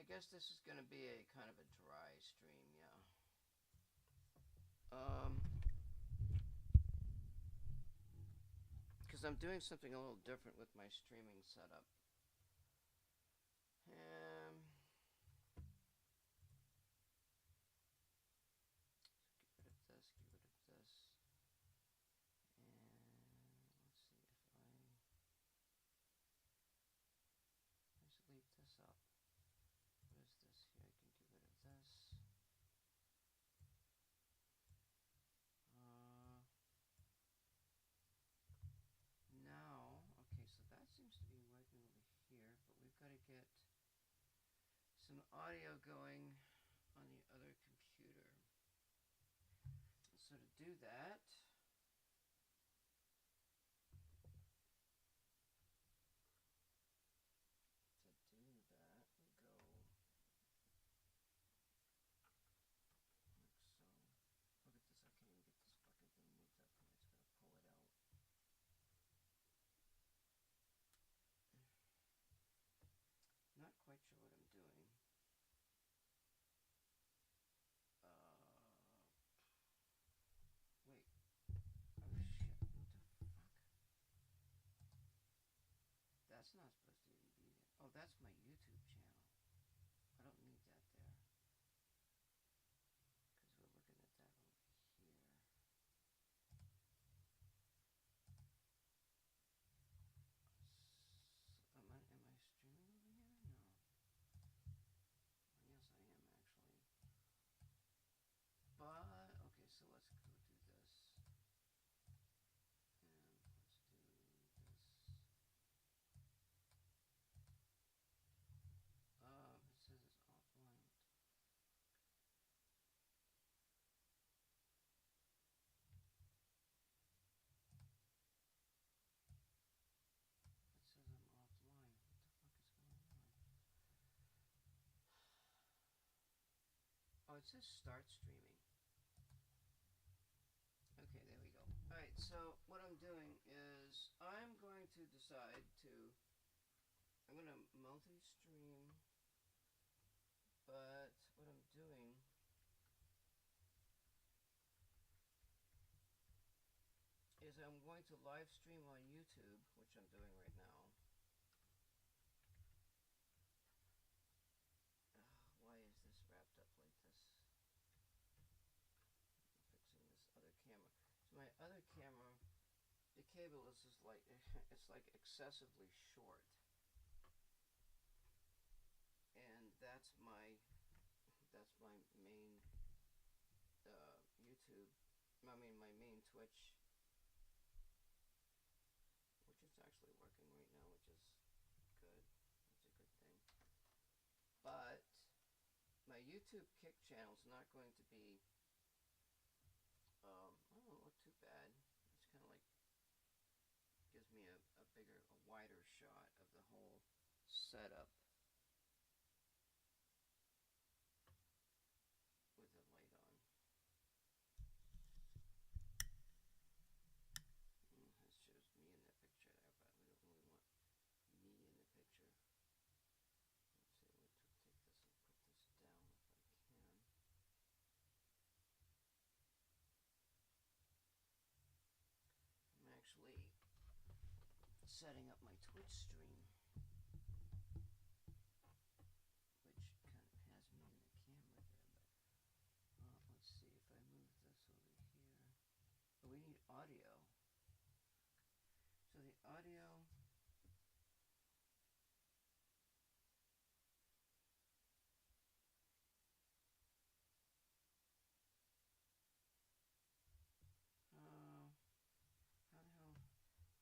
I guess this is going to be a kind of a dry stream, yeah. Because I'm doing something a little different with my streaming setup. Get rid of this, get rid of this. And let's see if let's leave this up. What is this here? I can get rid of this. Now, okay, so that seems to be working over here, but we've got to get some audio going on the other computer. So to do that, we go like so. Look at this, I can't even get this fucking thing moved up here. It's gonna pull it out. Not quite sure what I'm doing. Wait. Oh shit, what the fuck? That's not supposed to even be there. Oh, that's my YouTube channel. I don't need that there. Because we're looking at that over here. Am I streaming over here? No. Yes, I am actually. But, okay, so let's go do this. And let's do this. It says it's offline. It says I'm offline. What the fuck is going on? Oh, it says start streaming. Okay, there we go. Alright, so what I'm doing is I'm going to decide to, I'm going to multi-stream, but what I'm doing is I'm going to live stream on YouTube, which I'm doing right now. Why is this wrapped up like this? I'm fixing this other camera. So my other camera, the cable is just like, it's like excessively short. And that's my main YouTube, my main Twitch, which is actually working right now, which is good. It's a good thing. But my YouTube Kick channel is not going to be, I don't look too bad. It's kind of like, gives me a wider shot of the whole setup with the light on. It shows me in the picture there, but we don't really want me in the picture. Let's see, we'll take this and put this down if I can. I'm actually setting up my Twitch stream, which kind of has me in the camera there, but let's see if I move this over here. Oh, we need audio. So the audio, how the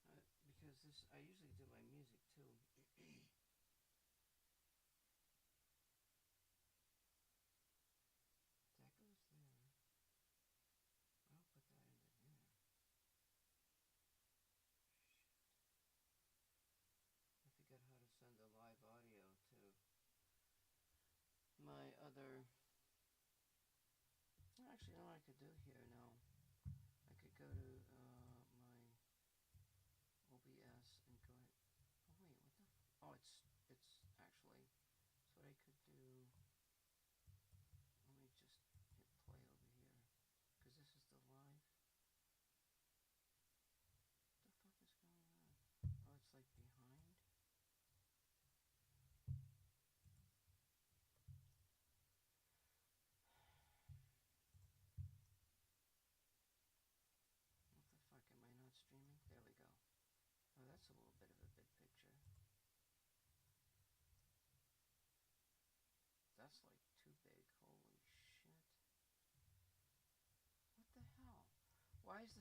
hell, because this, I usually do my music too. That goes there. I'll put that into there. Shit. I forgot how to send the live audio to my other, actually, you know what I could do here now? I could go to my OBS and go ahead. Oh wait, what the? Oh, it's actually. So what I could do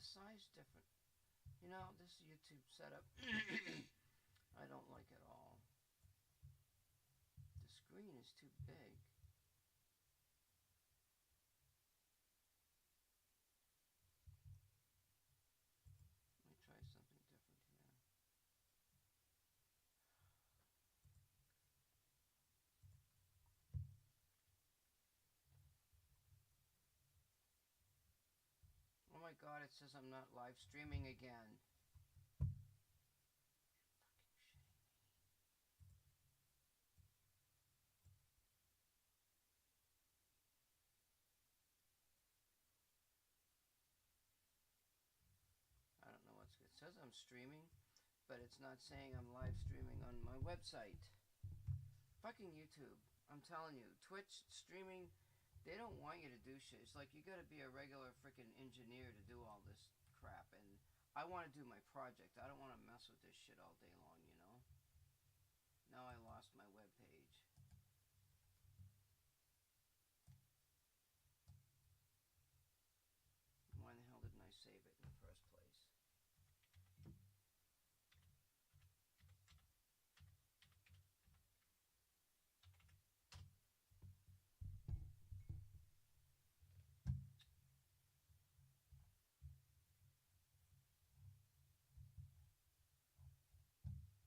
the size different? You know, this YouTube setup, I don't like at all. The screen is too big. Let me try something different here. Oh my god, it says I'm not live streaming again. I don't know what's good. It says I'm streaming, but it's not saying I'm live streaming on my website. Fucking YouTube. I'm telling you, Twitch streaming, they don't want you to do shit. It's like you gotta be a regular freaking engineer to do all this crap, and I want to do my project. I don't want to mess with this shit all day long, you know? Now I lost my web page. Why the hell didn't I save it in the first place?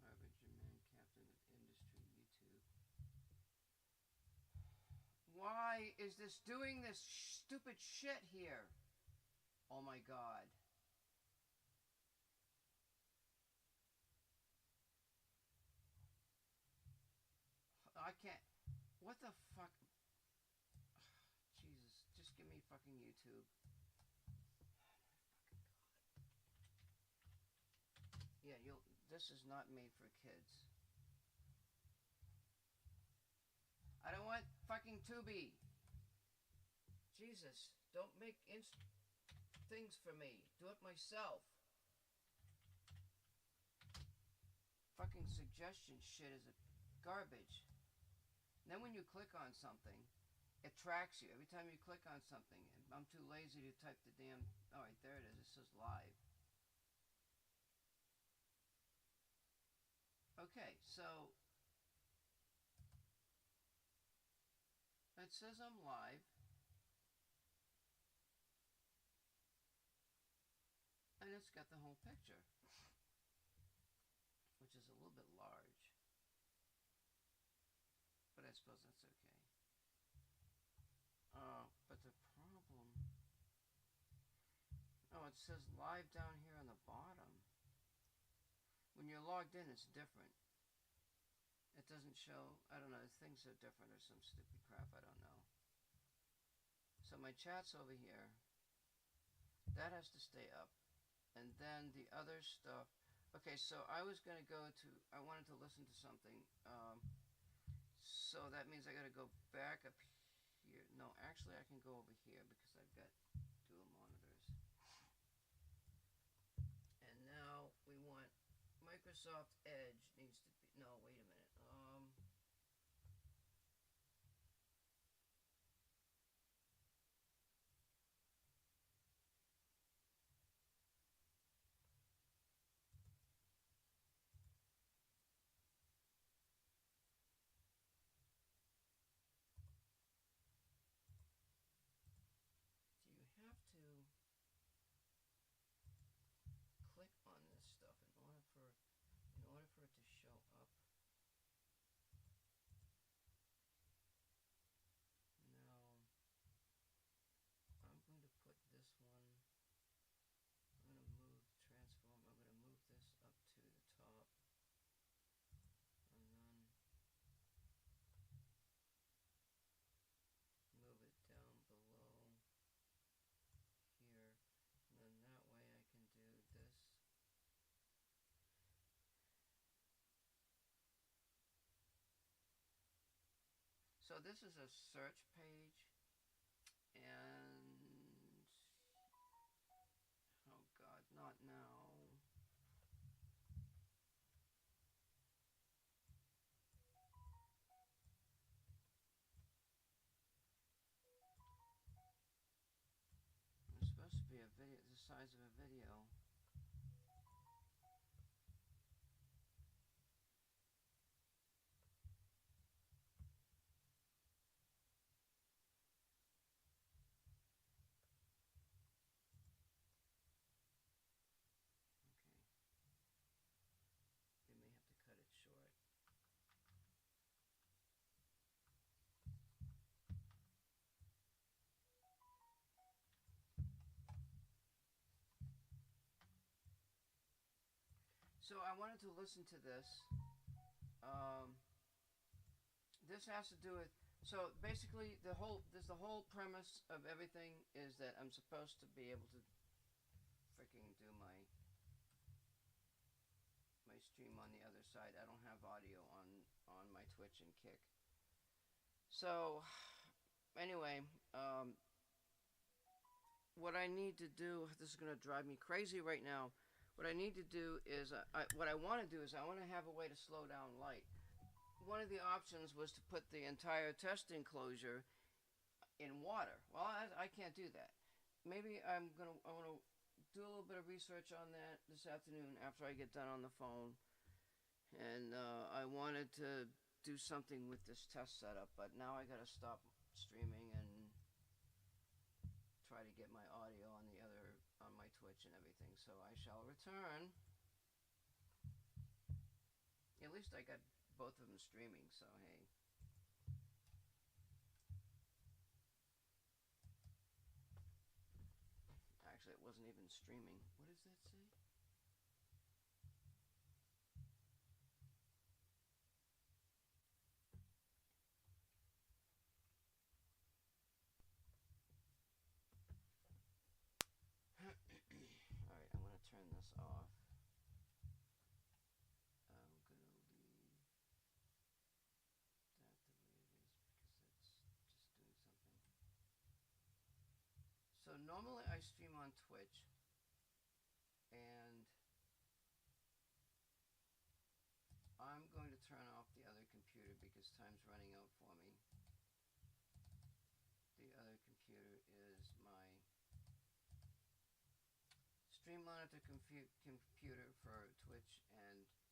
Harvard German captain of industry YouTube. Why is this doing this stupid shit here? Oh my god. I can't. What the fuck? Jesus, just give me fucking YouTube. Yeah, this is not made for kids. I don't want fucking Tubi. Jesus, don't make things for me. Do it myself. Fucking suggestion shit is a garbage. And then when you click on something, it tracks you. Every time you click on something, I'm too lazy to type the damn... Alright, there it is. It says live. Okay, so it says I'm live. And it's got the whole picture, which is a little bit large. But I suppose that's okay. But the problem... Oh, it says live down here on the bottom. When you're logged in, it's different. It doesn't show, I don't know, things are different or some stupid crap, I don't know. So my chat's over here. That has to stay up. And then the other stuff. Okay, so I was going to go to, I wanted to listen to something. So that means I got to go back up here. No, actually I can go over here because I've got dual monitors. And now we want Microsoft Edge needs to be, no, wait a minute. You have to click on this stuff in order for it to show up. Now I'm going to put this one, I'm going to move transform, I'm going to move this up to the top, and then move it down below here, and then that way I can do this. So this is a search page, and oh god, not now. There's supposed to be a video. There's size of a video. They may have to cut it short. So I wanted to listen to this. This has to do with, so basically the whole premise of everything is that I'm supposed to be able to freaking do my stream on the other side. I don't have audio on my Twitch and Kick. So anyway, what I need to do, this is going to drive me crazy right now. What I need to do is, what I want to do is I want to have a way to slow down light. One of the options was to put the entire test enclosure in water. Well, I can't do that. Maybe I want to do a little bit of research on that this afternoon after I get done on the phone. And I wanted to do something with this test setup, but now I got to stop streaming and try to get my audio on my Twitch and everything. So I shall return. At least I got both of them streaming, so hey. Actually, it wasn't even streaming. What does that say? Alright, I'm going to turn this off. I'm going to leave that the way it is because it's just doing something. So normally I stream on Twitch, and I'm going to turn off the other computer because time's running out for me. The other computer is my Stream Monitor computer for Twitch and Kick,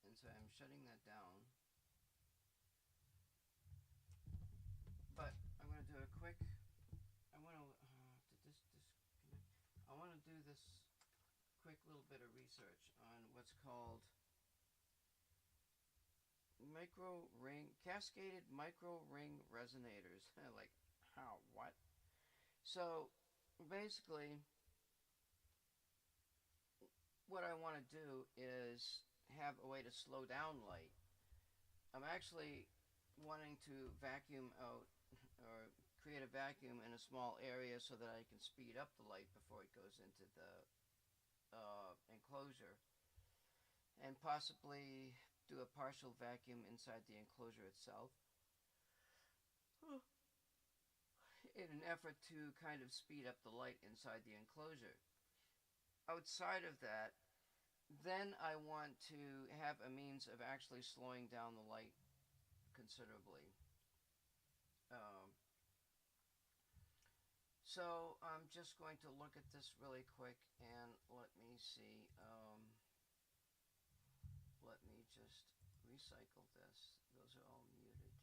and so I'm shutting that down. But I'm going to do a quick. I want to I want to do this quick little bit of research on what's called cascaded micro ring resonators. Like, how? What? So basically, what I want to do is have a way to slow down light. I'm actually wanting to vacuum out or create a vacuum in a small area so that I can speed up the light before it goes into the enclosure, and possibly do a partial vacuum inside the enclosure itself in an effort to kind of speed up the light inside the enclosure. Outside of that, then I want to have a means of actually slowing down the light considerably. So I'm just going to look at this really quick and let me see. Let me just recycle this. Those are all muted.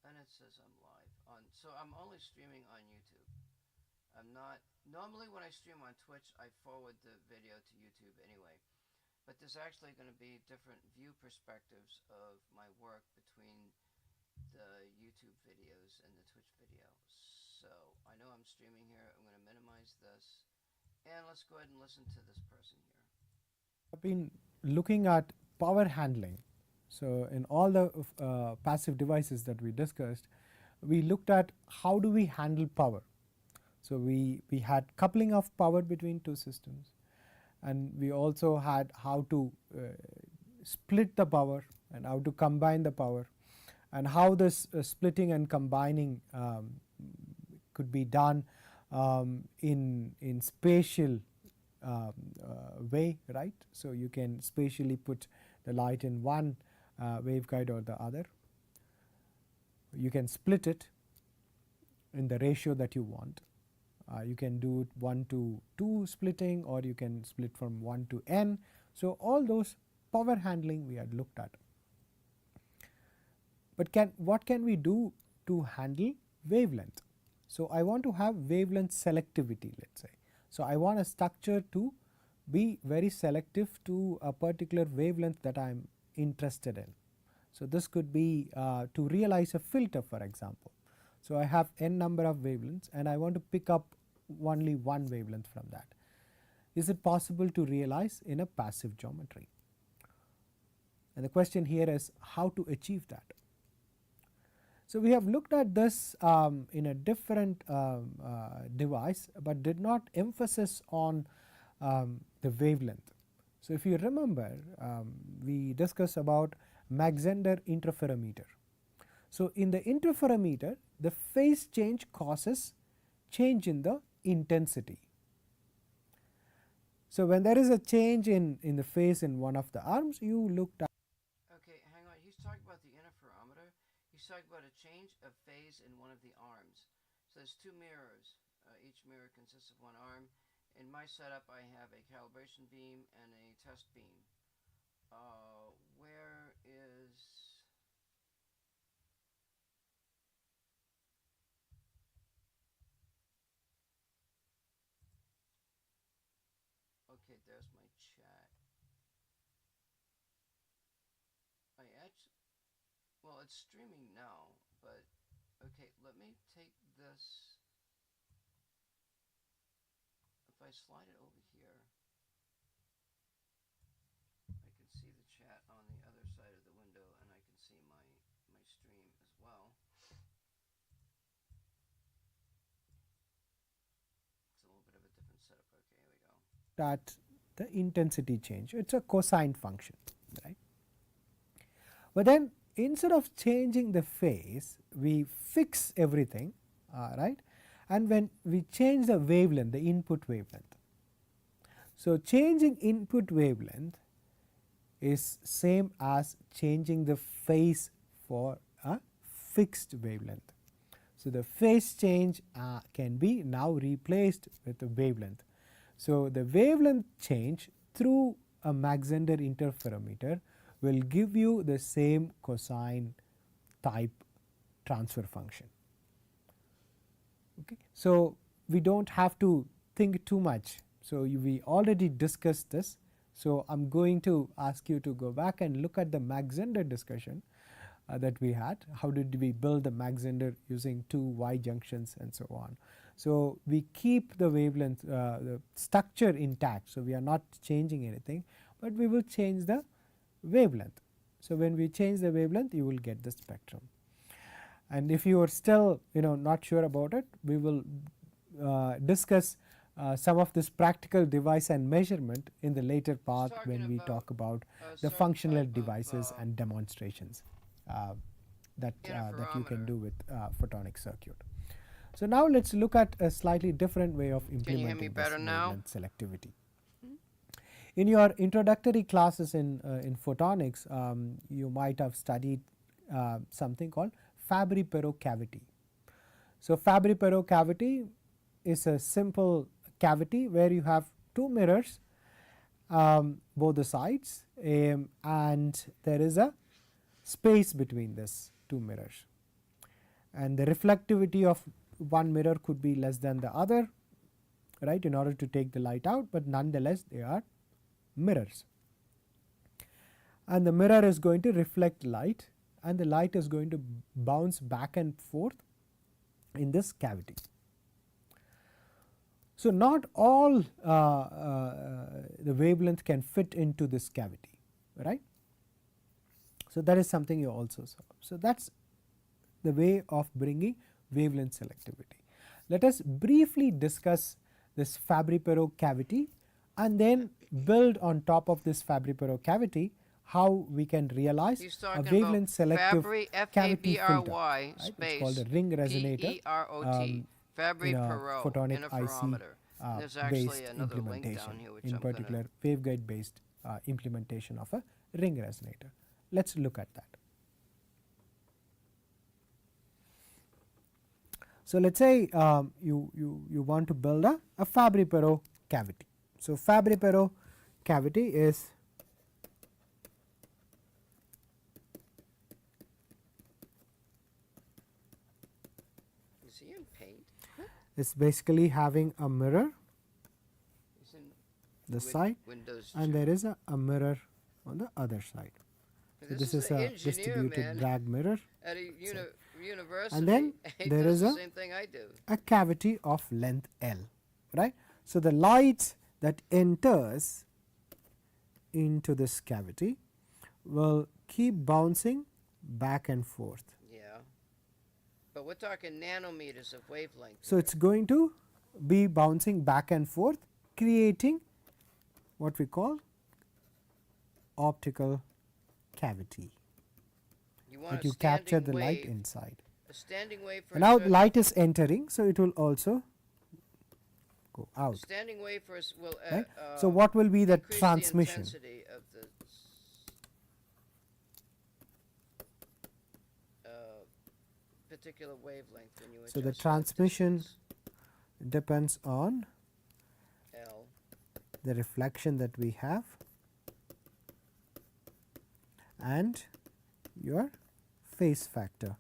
And it says I'm live on. So I'm only streaming on YouTube. I'm not. Normally when I stream on Twitch, I forward the video to YouTube anyway. But there's actually going to be different view perspectives of my work between the YouTube videos and the Twitch video. So I know I'm streaming here. I'm going to minimize this. And let's go ahead and listen to this person here. I've been looking at power handling. So in all the passive devices that we discussed, we looked at how do we handle power. So we had coupling of power between two systems, and we also had how to split the power and how to combine the power, and how this splitting and combining could be done in spatial way, right. So you can spatially put the light in one waveguide or the other. You can split it in the ratio that you want. You can do it 1 to 2 splitting, or you can split from 1 to n. So, all those power handling we had looked at. But what can we do to handle wavelength? So, I want to have wavelength selectivity, let us say. So, I want a structure to be very selective to a particular wavelength that I am interested in. So, this could be to realize a filter, for example. So, I have n number of wavelengths and I want to pick up only one wavelength from that. Is it possible to realize in a passive geometry? And the question here is how to achieve that. So, we have looked at this in a different device, but did not emphasis on the wavelength. So, if you remember, we discussed about Mach-Zehnder interferometer. So, in the interferometer, the phase change causes change in the intensity. So, when there is a change in the phase in one of the arms, you looked at. Okay, hang on. He's talking about the interferometer. He's talking about a change of phase in one of the arms. So there's two mirrors. Each mirror consists of one arm. In my setup, I have a calibration beam and a test beam. Where is... Okay, there's my chat. I actually... Well, it's streaming now, but... Okay, let me take this... If I slide it over here, I can see the chat on the other side of the window, and I can see my stream as well. It's a little bit of a different setup. Okay, here we go. That the intensity change, it is a cosine function, right. But then instead of changing the phase, we fix everything, right, and when we change the wavelength, the input wavelength. So, changing input wavelength is same as changing the phase for a fixed wavelength. So, the phase change can be now replaced with the wavelength. So, the wavelength change through a Mach-Zehnder interferometer will give you the same cosine type transfer function. Okay. So, we do not have to think too much. So, we already discussed this. So, I am going to ask you to go back and look at the Mach-Zehnder discussion that we had. How did we build the Mach-Zehnder using two Y junctions and so on. So, we keep the wavelength the structure intact. So, we are not changing anything, but we will change the wavelength. So, when we change the wavelength, you will get the spectrum. And if you are still not sure about it, we will discuss some of this practical device and measurement in the later part when we talk about the functional devices and demonstrations that you can do with photonic circuit. So, now let us look at a slightly different way of implementing this wavelength selectivity. In your introductory classes in photonics, you might have studied something called Fabry-Perot cavity. So, Fabry-Perot cavity is a simple cavity where you have two mirrors both the sides, and there is a space between these two mirrors, and the reflectivity of one mirror could be less than the other, right, in order to take the light out, but nonetheless they are mirrors, and the mirror is going to reflect light, and the light is going to bounce back and forth in this cavity. So, not all the wavelength can fit into this cavity, right. So, that is something you also saw. So, that is the way of bringing wavelength selectivity. Let us briefly discuss this Fabry-Perot cavity and then build on top of this Fabry-Perot cavity how we can realize a wavelength selective cavity filter. Right? It is called a ring resonator in a photonic IC based implementation, in particular waveguide based implementation of a ring resonator. Let us look at that. So, let us say you want to build a Fabry-Perot cavity. So, Fabry-Perot cavity is he in paint? basically having a mirror He's in the side Windows and 2. there is a mirror on the other side. So, this is an a engineer, distributed man, drag mirror, at a university. and then he there does is the same thing I do. a cavity of length L, right. So, the light that enters into this cavity will keep bouncing back and forth. Yeah, but we're talking nanometers of wavelength. So, it is going to be bouncing back and forth, creating what we call optical cavity, You want that a you capture standing the light wave, inside. a standing wave for And now light is entering, so it will also go out. standing wave for us will Right. So, what will be the increase transmission? the intensity of the particular wavelength when you So, the adjust that transmission distance. depends on L. the reflection that we have and your phase factor.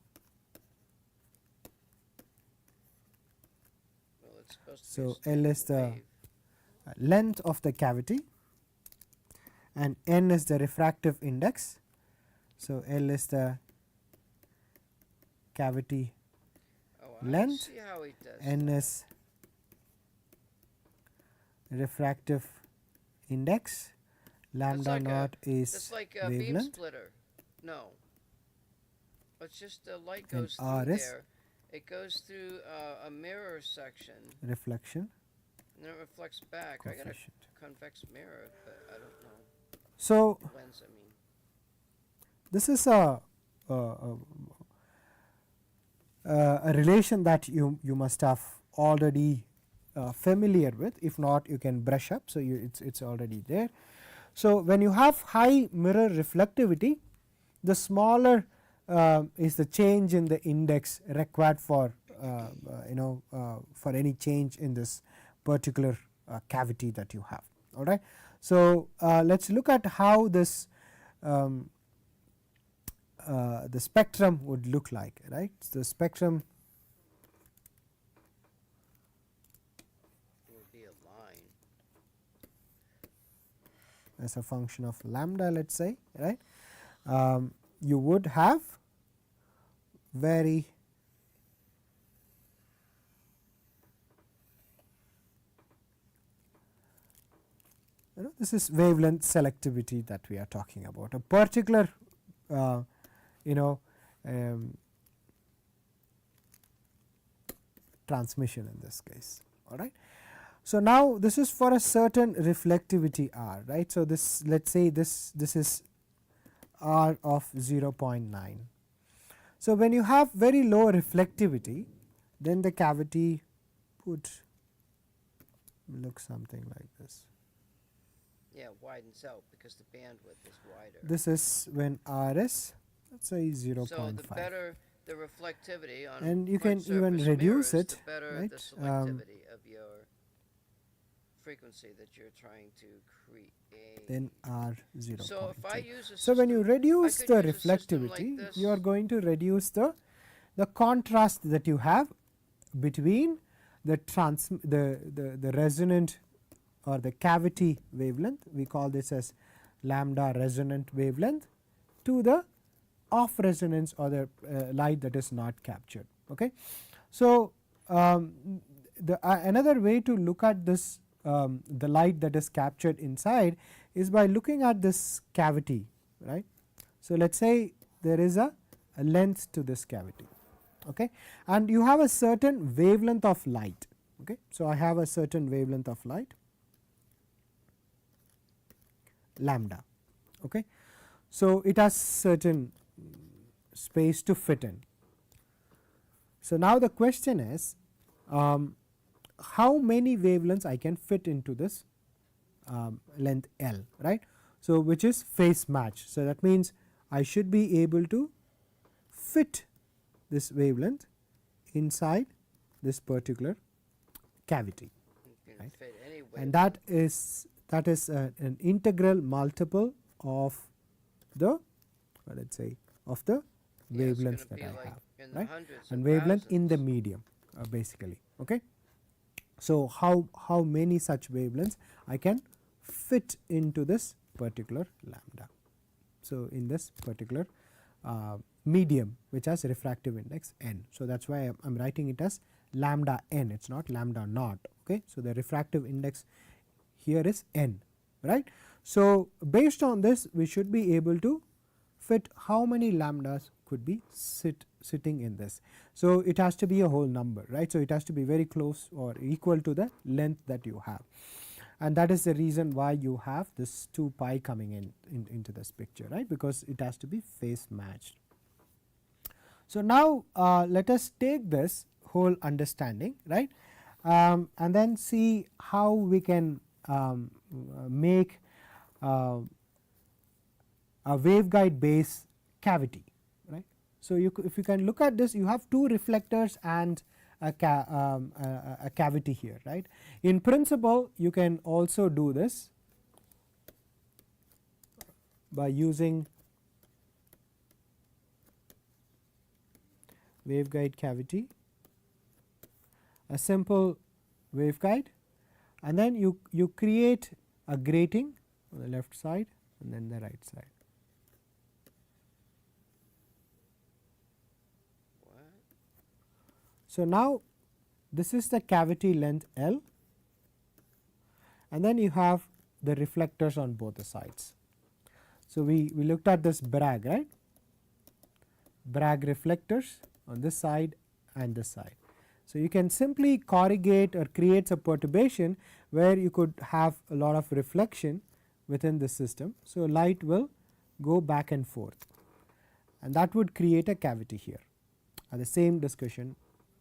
Well, it's supposed to So, be a L standing is the wave. length of the cavity and n is the refractive index. So, L is the cavity Oh, length, I see how he does n that. is refractive index, lambda like naught It's is like a beam wavelength, splitter. No. It's just the light and goes R through is there. It goes through a mirror section, reflection and then it reflects back. I got a coefficient. convex mirror, but I don't know. So, Lens, I mean. this is a relation that you must have already familiar with. If not, you can brush up. So, it's already there. So, when you have high mirror reflectivity, the smaller is the change in the index required for for any change in this particular cavity that you have. All right. So, let us look at how this the spectrum would look like, right. So, the spectrum Would be a line. as a function of lambda, let us say, right. You would have very this is wavelength selectivity that we are talking about, a particular transmission in this case. All right. So, now this is for a certain reflectivity R, right. So, this let us say this is R of 0.9. So, when you have very low reflectivity, then the cavity would look something like this. Yeah, it widens out because the bandwidth is wider. This is when R is, let us say 0.5. So the better the reflectivity on and you front can even surface reduce mirrors, it, the better right. the selectivity of your frequency that you're trying to create. Then R 0.2. So if I use a So, when you system- reduce I the could use a system reflectivity, like this. you are going to reduce the contrast that you have between the resonant or the cavity wavelength, we call this as lambda resonant wavelength, to the off resonance or the light that is not captured. Okay. So, another way to look at this the light that is captured inside is by looking at this cavity, right. So, let us say there is a length to this cavity, okay, and you have a certain wavelength of light. Okay. So, I have a certain wavelength of light lambda. Okay. So, it has certain space to fit in. So, now the question is how many wavelengths I can fit into this length L, right. So, which is phase match. So, that means I should be able to fit this wavelength inside this particular cavity, You can right? fit any And wavelength. that is an integral multiple of the, let's say, of the Yeah, it's wavelengths gonna that be I like have, in the right? hundreds And of wavelength in the thousands. medium, basically. Okay. So how many such wavelengths I can fit into this particular lambda. So in this particular medium which has refractive index n. So that is why I am writing it as lambda n, it is not lambda naught. Okay. So the refractive index here is n, right. So based on this we should be able to fit how many lambdas could be sitting in this. So it has to be a whole number, right. So it has to be very close or equal to the length that you have, and that is the reason why you have this 2 pi coming into this picture, right, because it has to be phase matched. So now let us take this whole understanding, right, and then see how we can make a waveguide base cavity, right. So if you can look at this, you have 2 reflectors and a cavity here, right. In principle you can also do this by using waveguide cavity, a simple waveguide, and then you create a grating on the left side and then the right side. What? So now this is the cavity length L, and then you have the reflectors on both the sides. So we looked at this Bragg, right, Bragg reflectors on this side and this side. So you can simply corrugate or create a perturbation where you could have a lot of reflection within the system. So light will go back and forth, and that would create a cavity here. And the same discussion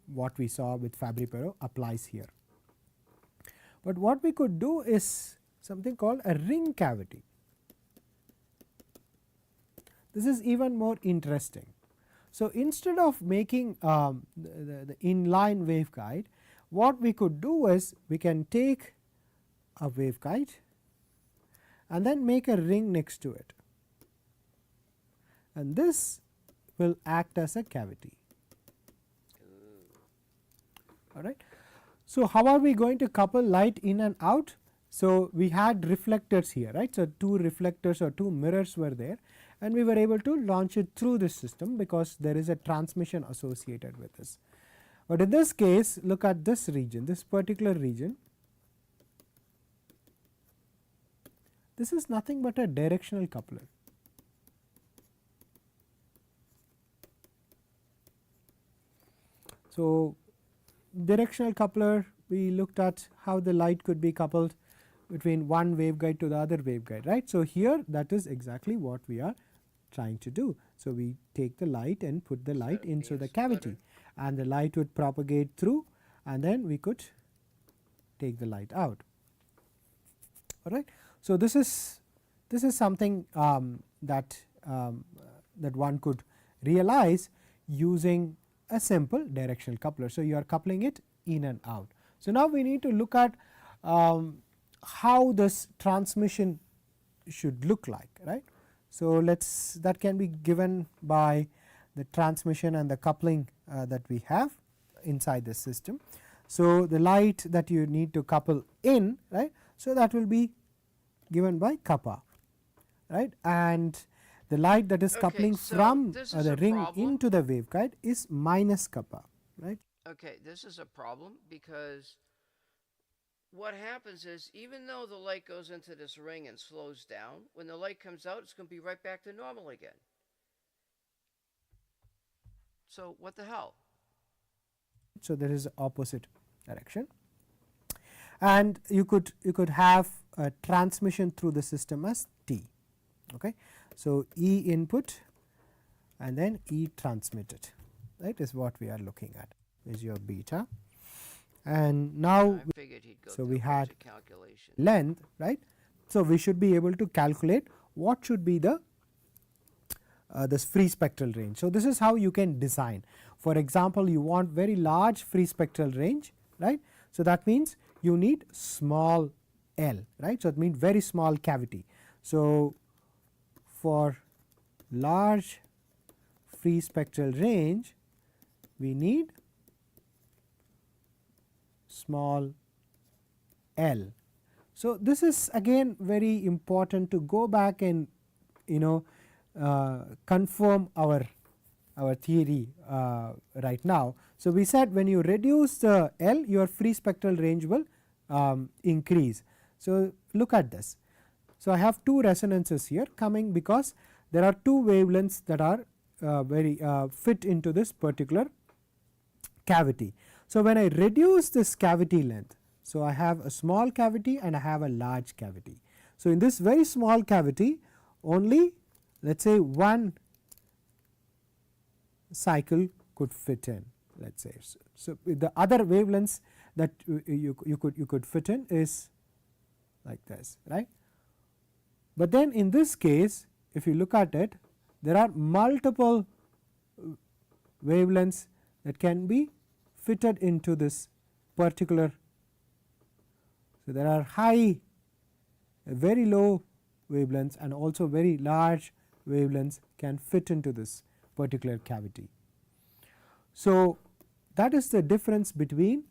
what we saw with Fabry-Perot applies here. But what we could do is something called a ring cavity. This is even more interesting. So instead of making the inline waveguide, what we could do is we can take a waveguide and then make a ring next to it, and this will act as a cavity. All right. So how are we going to couple light in and out? So we had reflectors here, right. So 2 reflectors or 2 mirrors were there, and we were able to launch it through this system because there is a transmission associated with this. But in this case, look at this region, this particular region. This is nothing but a directional coupler. So directional coupler, we looked at how the light could be coupled between one waveguide to the other waveguide, right. So here that is exactly what we are trying to do. So we take the light and put the light into the cavity, and the light would propagate through, and then we could take the light out. All right. So this is something that one could realize using a simple directional coupler. So you are coupling it in and out. So now we need to look at how this transmission should look like, right. So that can be given by the transmission and the coupling that we have inside the system. So the light that you need to couple in, right, so that will be given by kappa, right, and the light that is coupling from the ring into the waveguide is minus kappa, right. Okay, this is a problem because what happens is even though the light goes into this ring and slows down, when the light comes out, it's going to be right back to normal again. So what the hell? So there is opposite direction, and you could have a transmission through the system as T. Okay. So E input and then E transmitted, right, is what we are looking at, is your beta. And now so we had length, right. So we should be able to calculate what should be the this free spectral range. So, this is how you can design. For example, you want very large free spectral range, right. So, that means you need small L, right. So, it means very small cavity. So, for large free spectral range we need small L. So, this is again very important to go back and confirm our theory right now. So, we said when you reduce the L, your free spectral range will increase. So, look at this. So, I have two resonances here coming because there are two wavelengths that are very fit into this particular cavity. So, when I reduce this cavity length, so I have a small cavity and I have a large cavity. So, in this very small cavity only let us say one cycle could fit in, let us say. So, the other wavelengths that you could fit in is like this, right. But then in this case if you look at it, there are multiple wavelengths that can be fitted into this particular. So, there are high, very low wavelengths and also very large wavelengths can fit into this particular cavity. So, that is the difference between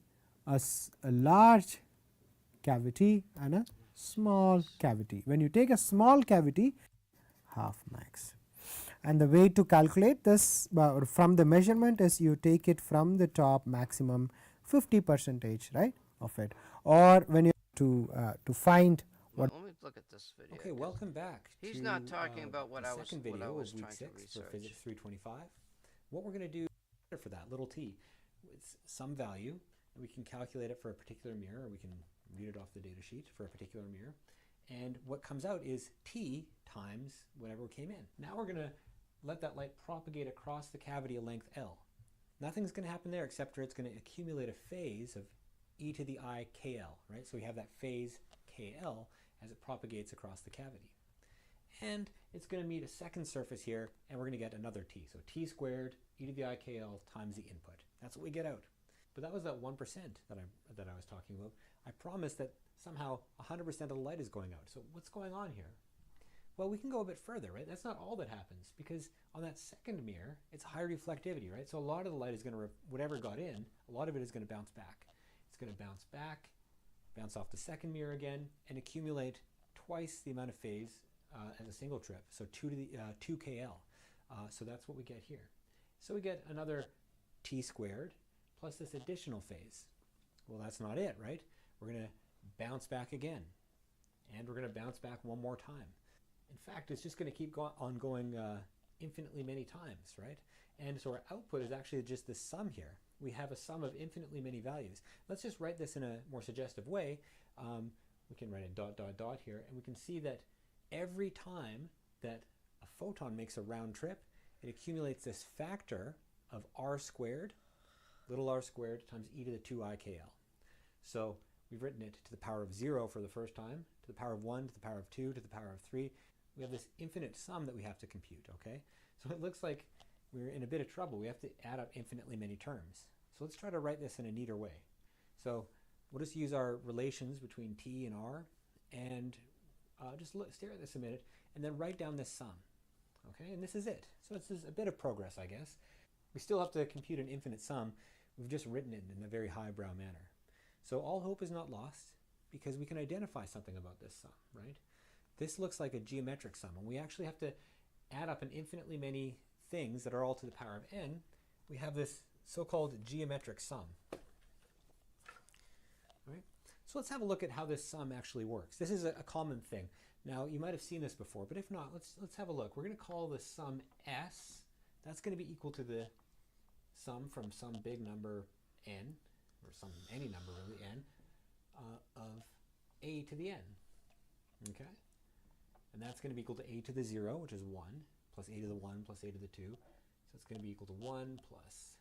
a large cavity and a small cavity. When you take a small cavity, half max, and the way to calculate this from the measurement is you take it from the top maximum 50% right of it, or when you to find what. Well, let me look at this video. Okay, welcome back. He's not talking about what I was second video what I was of week trying 6 to for research. physics 325. What we're going to do for that little t, it's some value, and we can calculate it for a particular mirror, or we can read it off the data sheet for a particular mirror, and what comes out is t times whatever came in. Now we're going to let that light propagate across the cavity a length L. Nothing's going to happen there except for it's going to accumulate a phase of e to the I KL, right? So we have that phase KL as it propagates across the cavity. And it's going to meet a second surface here, and we're going to get another t. So t squared e to the I KL times the input. That's what we get out. But that was that 1% that I was talking about. I promised that somehow 100% of the light is going out. So what's going on here? Well, we can go a bit further, right? That's not all that happens, because on that second mirror, it's high reflectivity, right? So a lot of the light is going to, whatever got in, a lot of it is going to bounce back. It's going to bounce back, bounce off the second mirror again, and accumulate twice the amount of phase as a single trip, so 2 to the 2 KL. So that's what we get here. So we get another t squared plus this additional phase. Well, that's not it, right? We're going to bounce back again, and we're going to bounce back one more time. In fact, it's just going to keep on going infinitely many times, right? And so our output is actually just the sum here. We have a sum of infinitely many values. Let's just write this in a more suggestive way. We can write a dot, dot, dot here, and we can see that every time that a photon makes a round trip, it accumulates this factor of r squared, little r squared, times e to the 2 I KL. So we've written it to the power of 0 for the first time, to the power of 1, to the power of 2, to the power of 3. We have this infinite sum that we have to compute, okay? So it looks like we're in a bit of trouble. We have to add up infinitely many terms. So let's try to write this in a neater way. So we'll just use our relations between t and r, and just stare at this a minute, and then write down this sum, okay? And this is it. So this is a bit of progress, I guess. We still have to compute an infinite sum. We've just written it in a very highbrow manner. So all hope is not lost, because we can identify something about this sum, right? This looks like a geometric sum, and we actually have to add up an infinitely many things that are all to the power of n. We have this so-called geometric sum. Right? So let's have a look at how this sum actually works. This is a common thing. Now, you might have seen this before, but if not, let's have a look. We're going to call the sum s. That's going to be equal to the sum from some big number n, or any number really, n, of a to the n. Okay? And that's going to be equal to a to the 0, which is 1, plus a to the 1, plus a to the 2. So it's going to be equal to 1 plus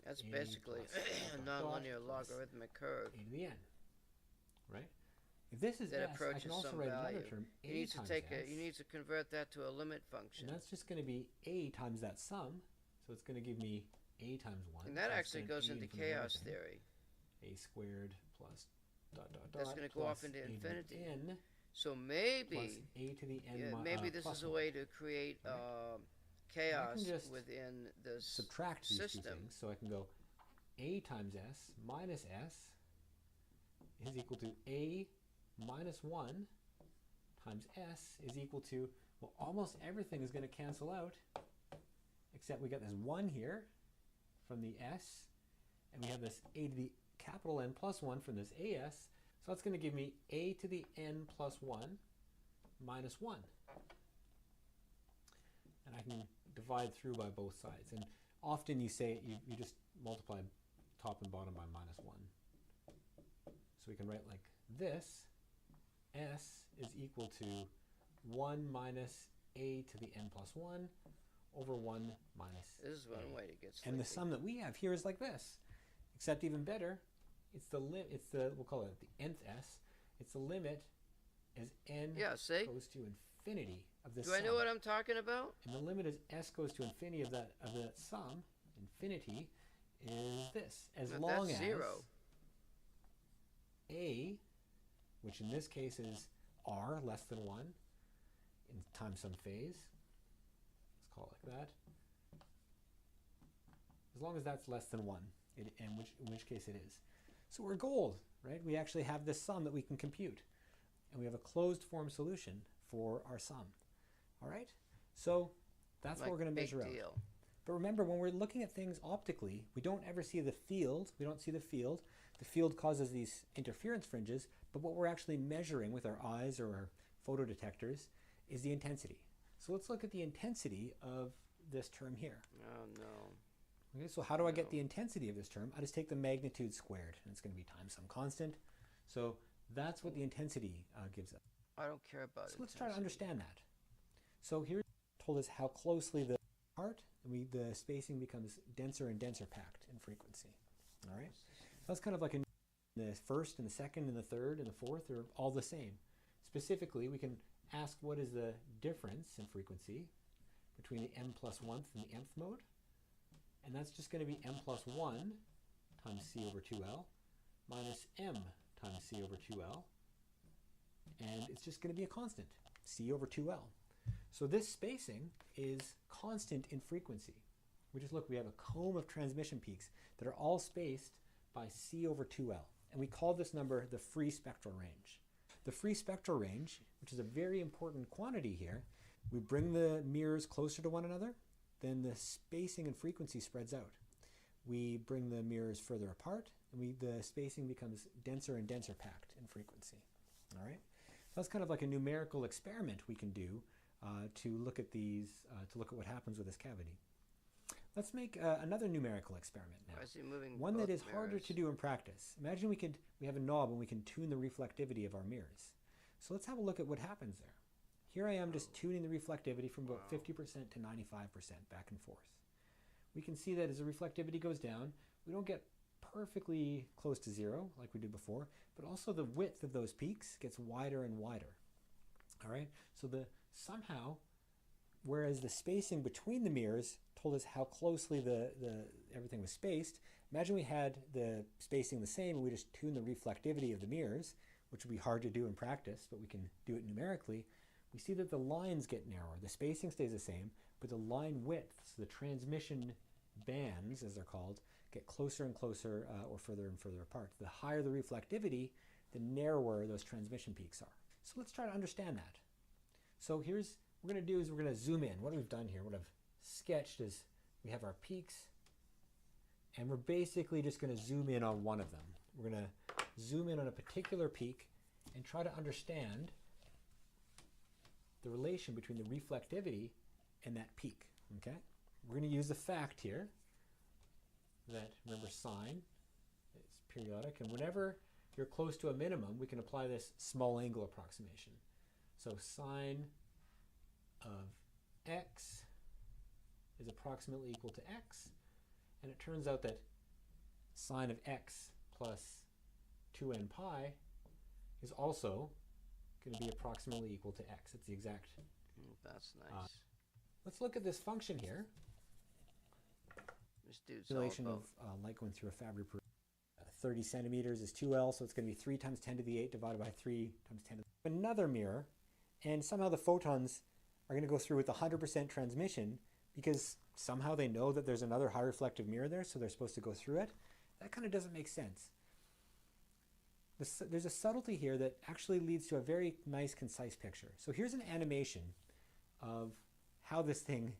That's a basically plus a nonlinear plus logarithmic curve. a to the n, right? If this is that s, I approaches can also some write value. another term, You a need to times take s. you need to convert that to a limit function. And that's just going to be a times that sum. So it's going to give me a times 1. And that so actually goes into chaos theory. A squared plus dot dot dot. That's going to go off into a to the infinity. n So maybe plus a to the n maybe this plus is a 1. way to create chaos just within the Subtract these system. two things. So I can go a times s minus s is equal to a minus 1 times s is equal to, well, almost everything is going to cancel out, except we got this 1 here from the s, and we have this a to the capital N plus 1 from this as, so that's going to give me a to the n plus 1 minus 1. And I can divide through by both sides. And often you say, you just multiply top and bottom by minus 1. So we can write like this, s is equal to 1 minus a to the n plus 1 over 1 minus This is one a. way to get sleepy. And the sum that we have here is like this, except even better, it's the we'll call it the nth s, it's the limit as n goes to infinity of this sum. Do I know what I'm talking about? And the limit as s goes to infinity of that sum, infinity, is this. As long as 0. a, which in this case is r less than 1, in times some phase, let's call it like that, as long as that's less than 1, in which case it is. So we're gold, right? We actually have this sum that we can compute, and we have a closed form solution for our sum. All right? So that's what we're going to measure out. But remember, when we're looking at things optically, we don't ever see the field. We don't see the field. The field causes these interference fringes, but what we're actually measuring with our eyes or our photodetectors is the intensity. So let's look at the intensity of this term here. Oh, no. Okay, so how do I get the intensity of this term? I just take the magnitude squared, and it's going to be times some constant. So that's what the intensity gives us. I don't care about it. So let's try to understand that. So here told us how closely the apart, and the spacing becomes denser and denser packed in frequency. All right? That's kind of like in the first and the second and the third and the fourth are all the same. Specifically, we can ask what is the difference in frequency between the m plus 1th and the nth mode. And that's just going to be m plus 1 times c over 2l minus m times c over 2l. And it's just going to be a constant, c over 2l. So this spacing is constant in frequency. We just look, we have a comb of transmission peaks that are all spaced by c over 2l. And we call this number the free spectral range. The free spectral range, which is a very important quantity here, we bring the mirrors closer to one another, then the spacing and frequency spreads out. We bring the mirrors further apart, and the spacing becomes denser and denser packed in frequency. All right? That's kind of like a numerical experiment we can do to look at these, to look at what happens with this cavity. Let's make another numerical experiment now. I see moving one that is mirrors. harder to do in practice. Imagine we have a knob and we can tune the reflectivity of our mirrors. So let's have a look at what happens there. Here I am just tuning the reflectivity from about 50% to 95% back and forth. We can see that as the reflectivity goes down, we don't get perfectly close to 0 like we did before, but also the width of those peaks gets wider and wider. All right, so somehow, whereas the spacing between the mirrors told us how closely everything was spaced, imagine we had the spacing the same and we just tuned the reflectivity of the mirrors, which would be hard to do in practice, but we can do it numerically. We see that the lines get narrower. The spacing stays the same, but the line widths, the transmission bands, as they're called, get closer and closer or further and further apart. The higher the reflectivity, the narrower those transmission peaks are. So let's try to understand that. So what we're going to do is we're going to zoom in. What we've done here, what I've sketched is we have our peaks, and we're basically just going to zoom in on one of them. We're going to zoom in on a particular peak and try to understand the relation between the reflectivity and that peak. Okay? We're going to use the fact here that, remember, sine is periodic, and whenever you're close to a minimum, we can apply this small angle approximation. So sine of x is approximately equal to x, and it turns out that sine of x plus 2n pi is also going to be approximately equal to x. It's the exact. That's nice. Let's look at this function here. This dude's all Relation about of light going through a fabric. 30 centimeters is 2L, so it's going to be 3 times 10 to the 8 divided by 3 times 10 to the another mirror, and somehow the photons are going to go through with 100% transmission because somehow they know that there's another high reflective mirror there, so they're supposed to go through it. That kind of doesn't make sense. There's a subtlety here that actually leads to a very nice, concise picture. So here's an animation of how this thing,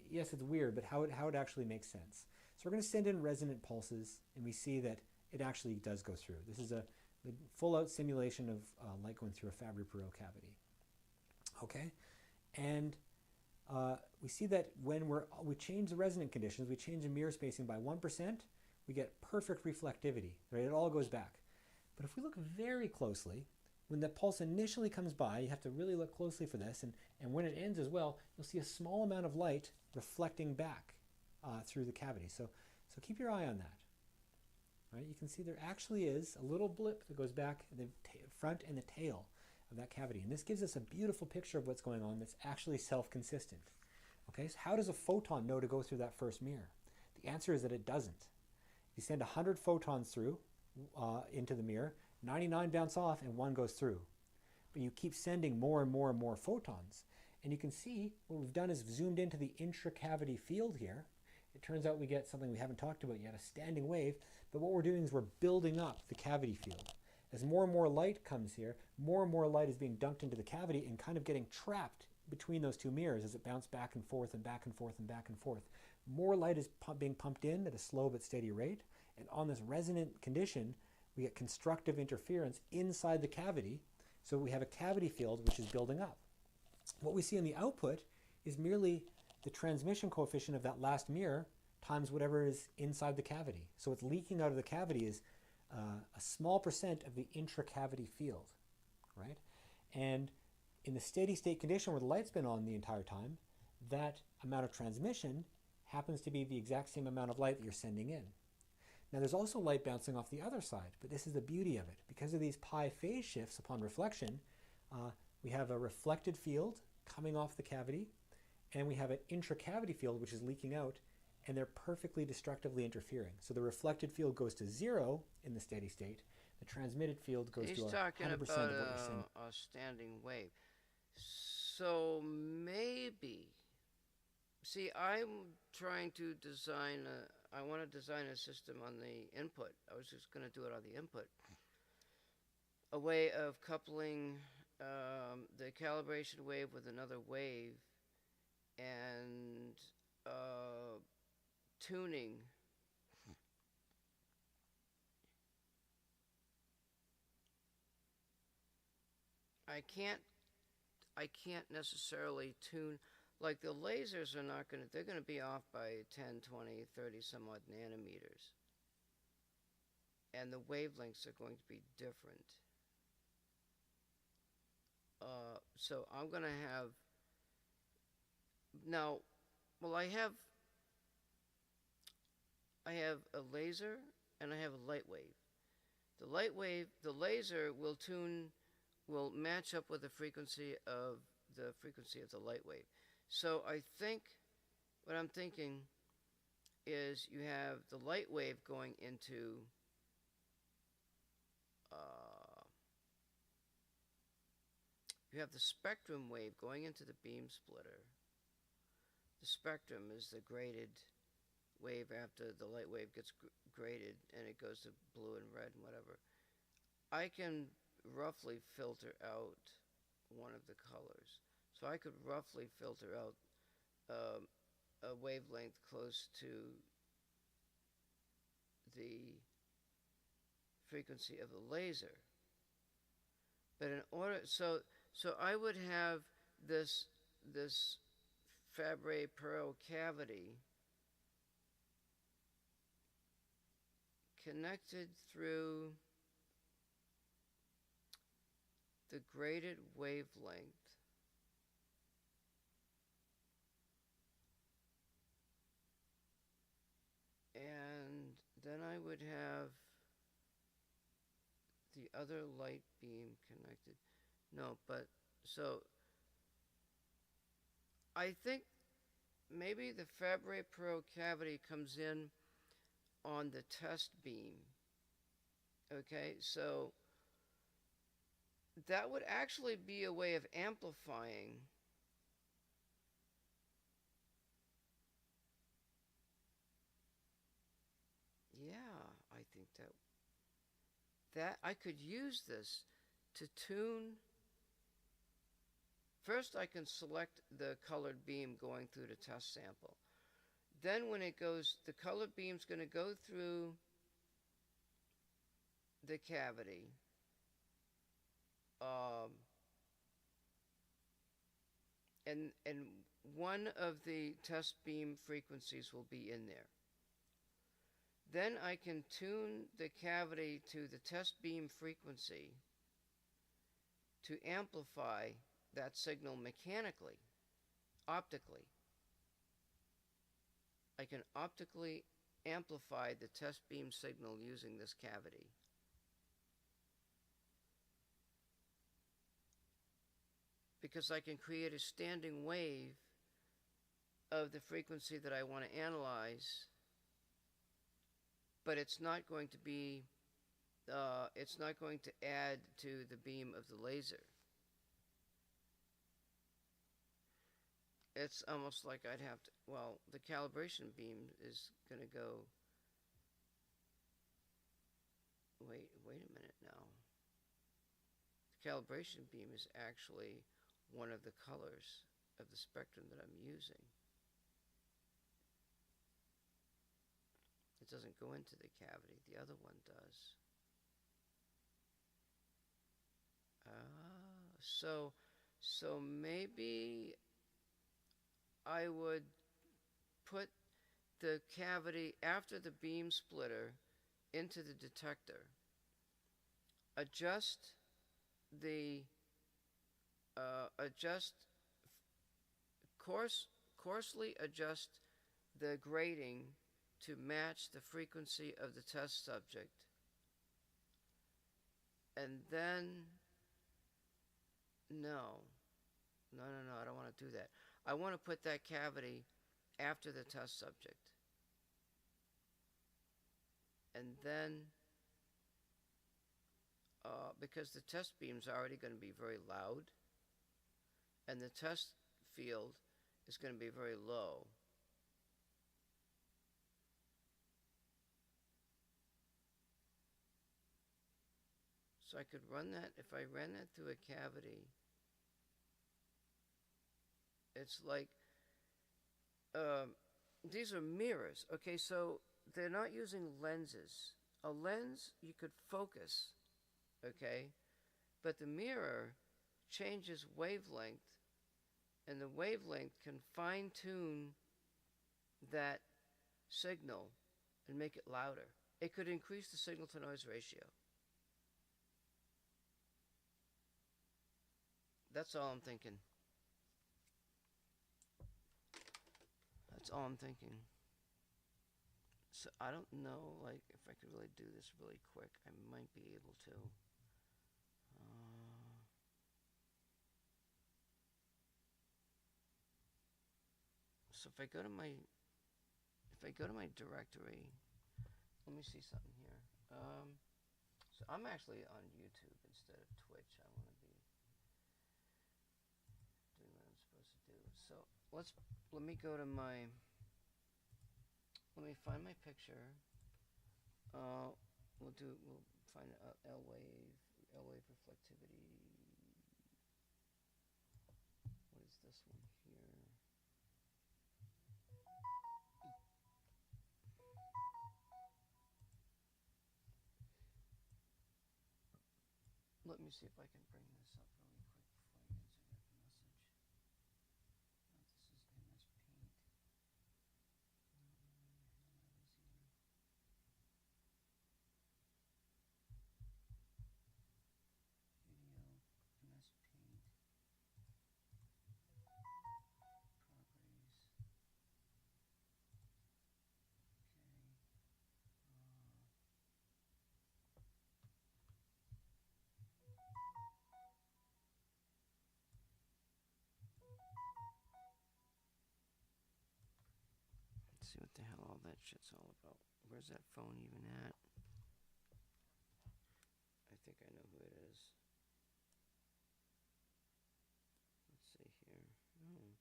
yes, it's weird, but how it actually makes sense. So we're going to send in resonant pulses, and we see that it actually does go through. This is a full-out simulation of light going through a Fabry-Perot cavity. Okay, and we see that when we change the resonant conditions, we change the mirror spacing by 1%, we get perfect reflectivity. Right, it all goes back. But if we look very closely, when the pulse initially comes by, you have to really look closely for this, and when it ends as well, you'll see a small amount of light reflecting back through the cavity. So keep your eye on that. Right? You can see there actually is a little blip that goes back in the front and the tail of that cavity. And this gives us a beautiful picture of what's going on that's actually self-consistent. Okay, so how does a photon know to go through that first mirror? The answer is that it doesn't. You send 100 photons through into the mirror, 99 bounce off and 1 goes through. But you keep sending more and more and more photons. And you can see what we've done is zoomed into the intracavity field here. It turns out we get something we haven't talked about yet, a standing wave. But what we're doing is we're building up the cavity field. As more and more light comes here, more and more light is being dunked into the cavity and kind of getting trapped between those two mirrors as it bounces back and forth and back and forth and back and forth. More light is being pumped in at a slow but steady rate. And on this resonant condition, we get constructive interference inside the cavity. So we have a cavity field which is building up. What we see in the output is merely the transmission coefficient of that last mirror times whatever is inside the cavity. So what's leaking out of the cavity is a small percent of the intracavity field, right? And in the steady state condition where the light's been on the entire time, that amount of transmission happens to be the exact same amount of light that you're sending in. Now there's also light bouncing off the other side, but this is the beauty of it. Because of these pi phase shifts upon reflection, we have a reflected field coming off the cavity, and we have an intracavity field which is leaking out, and they're perfectly destructively interfering. So the reflected field goes to 0 in the steady state. The transmitted field goes to 100% of what you're sending. He's talking about a standing wave. So maybe, see, I'm trying to design I want to design a system on the input. I was just going to do it on the input. A way of coupling the calibration wave with another wave and tuning. I can't necessarily tune, like the lasers are not going to, they're going to be off by 10, 20, 30 some odd nanometers. And the wavelengths are going to be different. So I'm going to have, now, well, I have a laser and I have a light wave. The laser will match up with the frequency of the light wave. So I think, what I'm thinking is you have the light wave going into you have the spectrum wave going into the beam splitter. The spectrum is the graded wave after the light wave gets graded and it goes to blue and red and whatever. I can roughly filter out one of the colors. So I could roughly filter out a wavelength close to the frequency of the laser. But in order, so I would have this Fabry-Perot cavity connected through the graded wavelength and then I would have the other light beam connected. No, but so I think maybe the Fabry-Perot cavity comes in on the test beam. Okay, so that would actually be a way of amplifying I think that I could use this to tune. First, I can select the colored beam going through the test sample. Then when it goes, the colored beam's going to go through the cavity. And one of the test beam frequencies will be in there. Then I can tune the cavity to the test beam frequency to amplify that signal mechanically, optically. I can optically amplify the test beam signal using this cavity. Because I can create a standing wave of the frequency that I want to analyze, but it's not going to be, it's not going to add to the beam of the laser. It's almost like I'd have to, well, the calibration beam is going to go, wait a minute now. The calibration beam is actually one of the colors of the spectrum that I'm using. It doesn't go into the cavity. The other one does. So maybe I would put the cavity after the beam splitter into the detector, coarsely adjust the grating to match the frequency of the test subject, and then no, I don't want to do that. I want to put that cavity after the test subject, and then because the test beam's already going to be very loud and the test field is going to be very low, so I could run that. If I ran that through a cavity, it's like these are mirrors. Okay, so they're not using lenses. A lens you could focus, okay, but the mirror changes wavelength, and the wavelength can fine-tune that signal and make it louder. It could increase the signal-to-noise ratio. That's all I'm thinking. That's all I'm thinking. So I don't know, like, if I could really do this really quick. I might be able to. So if I go to my directory, let me see something here. So I'm actually on YouTube instead of Twitch. I want to be doing what I'm supposed to do. So let me go to my, let me find my picture. We'll find L-wave reflectivity. What is this one here? Let me see if I can bring this up really quick before I answer that message. This is MS Paint. Video, MS Paint. Properties. Okay. see what the hell all that shit's all about. Where's that phone even at? I think I know who it is. Let's see here. Oh.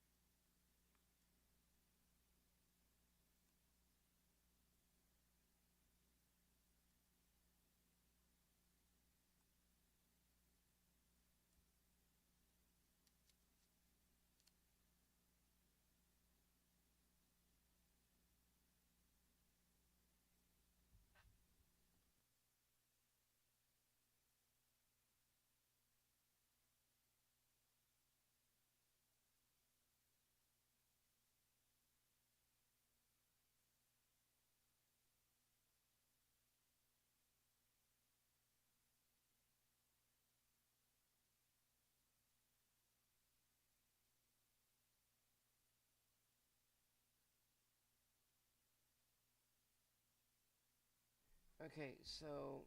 Okay, so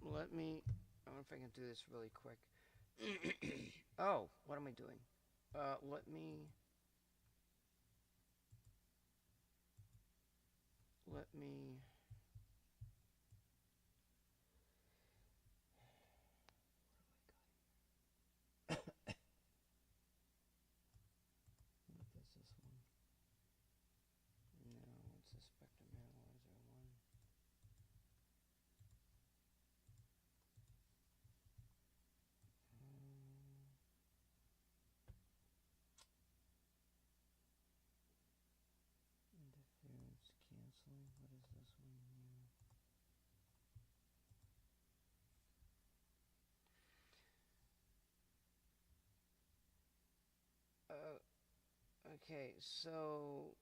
let me. I don't know if I can do this really quick. Oh, what am I doing? Let me. Let me. What is this one? No, it's the spectrum analyzer one. Interference canceling. What is this one here? Okay, so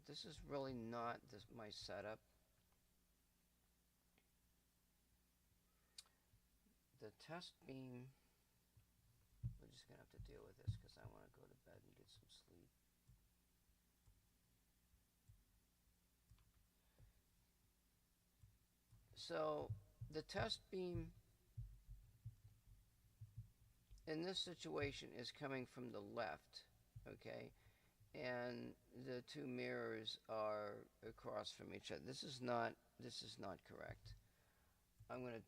this is really not my setup. The test beam. We're just gonna have to deal with this because I want to go to bed and get some sleep. So the test beam in this situation is coming from the left, okay, and the two mirrors are across from each other. This is not correct. I'm gonna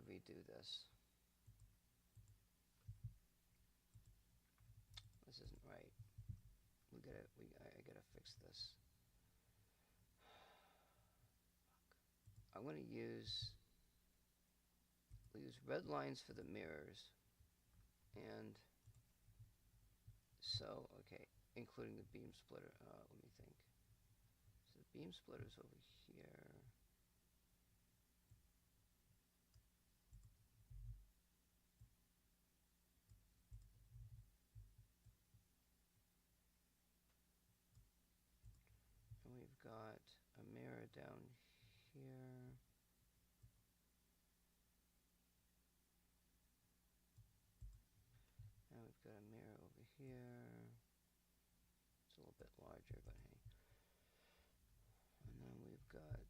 redo this. This isn't right. I gotta fix this. I'm gonna use red lines for the mirrors, and so okay, including the beam splitter. Let me think. So the beam splitter's over here. And we've got a mirror down here. And we've got a mirror over here. It's a little bit larger, but hey. And then we've got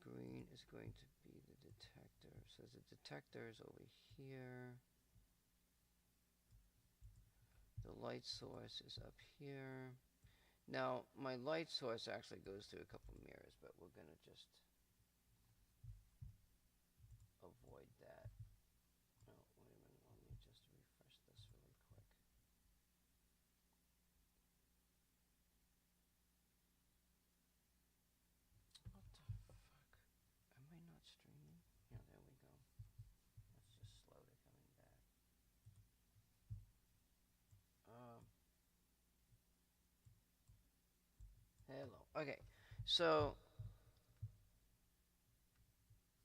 green is going to be the detector. So the detector is over here. The light source is up here. Now, my light source actually goes through a couple mirrors, but we're going to just avoid that. Oh, wait a minute. Let me just refresh this really quick. What the fuck? Am I not streaming? Yeah, there we go. That's just slow to coming back. Hello. Okay, so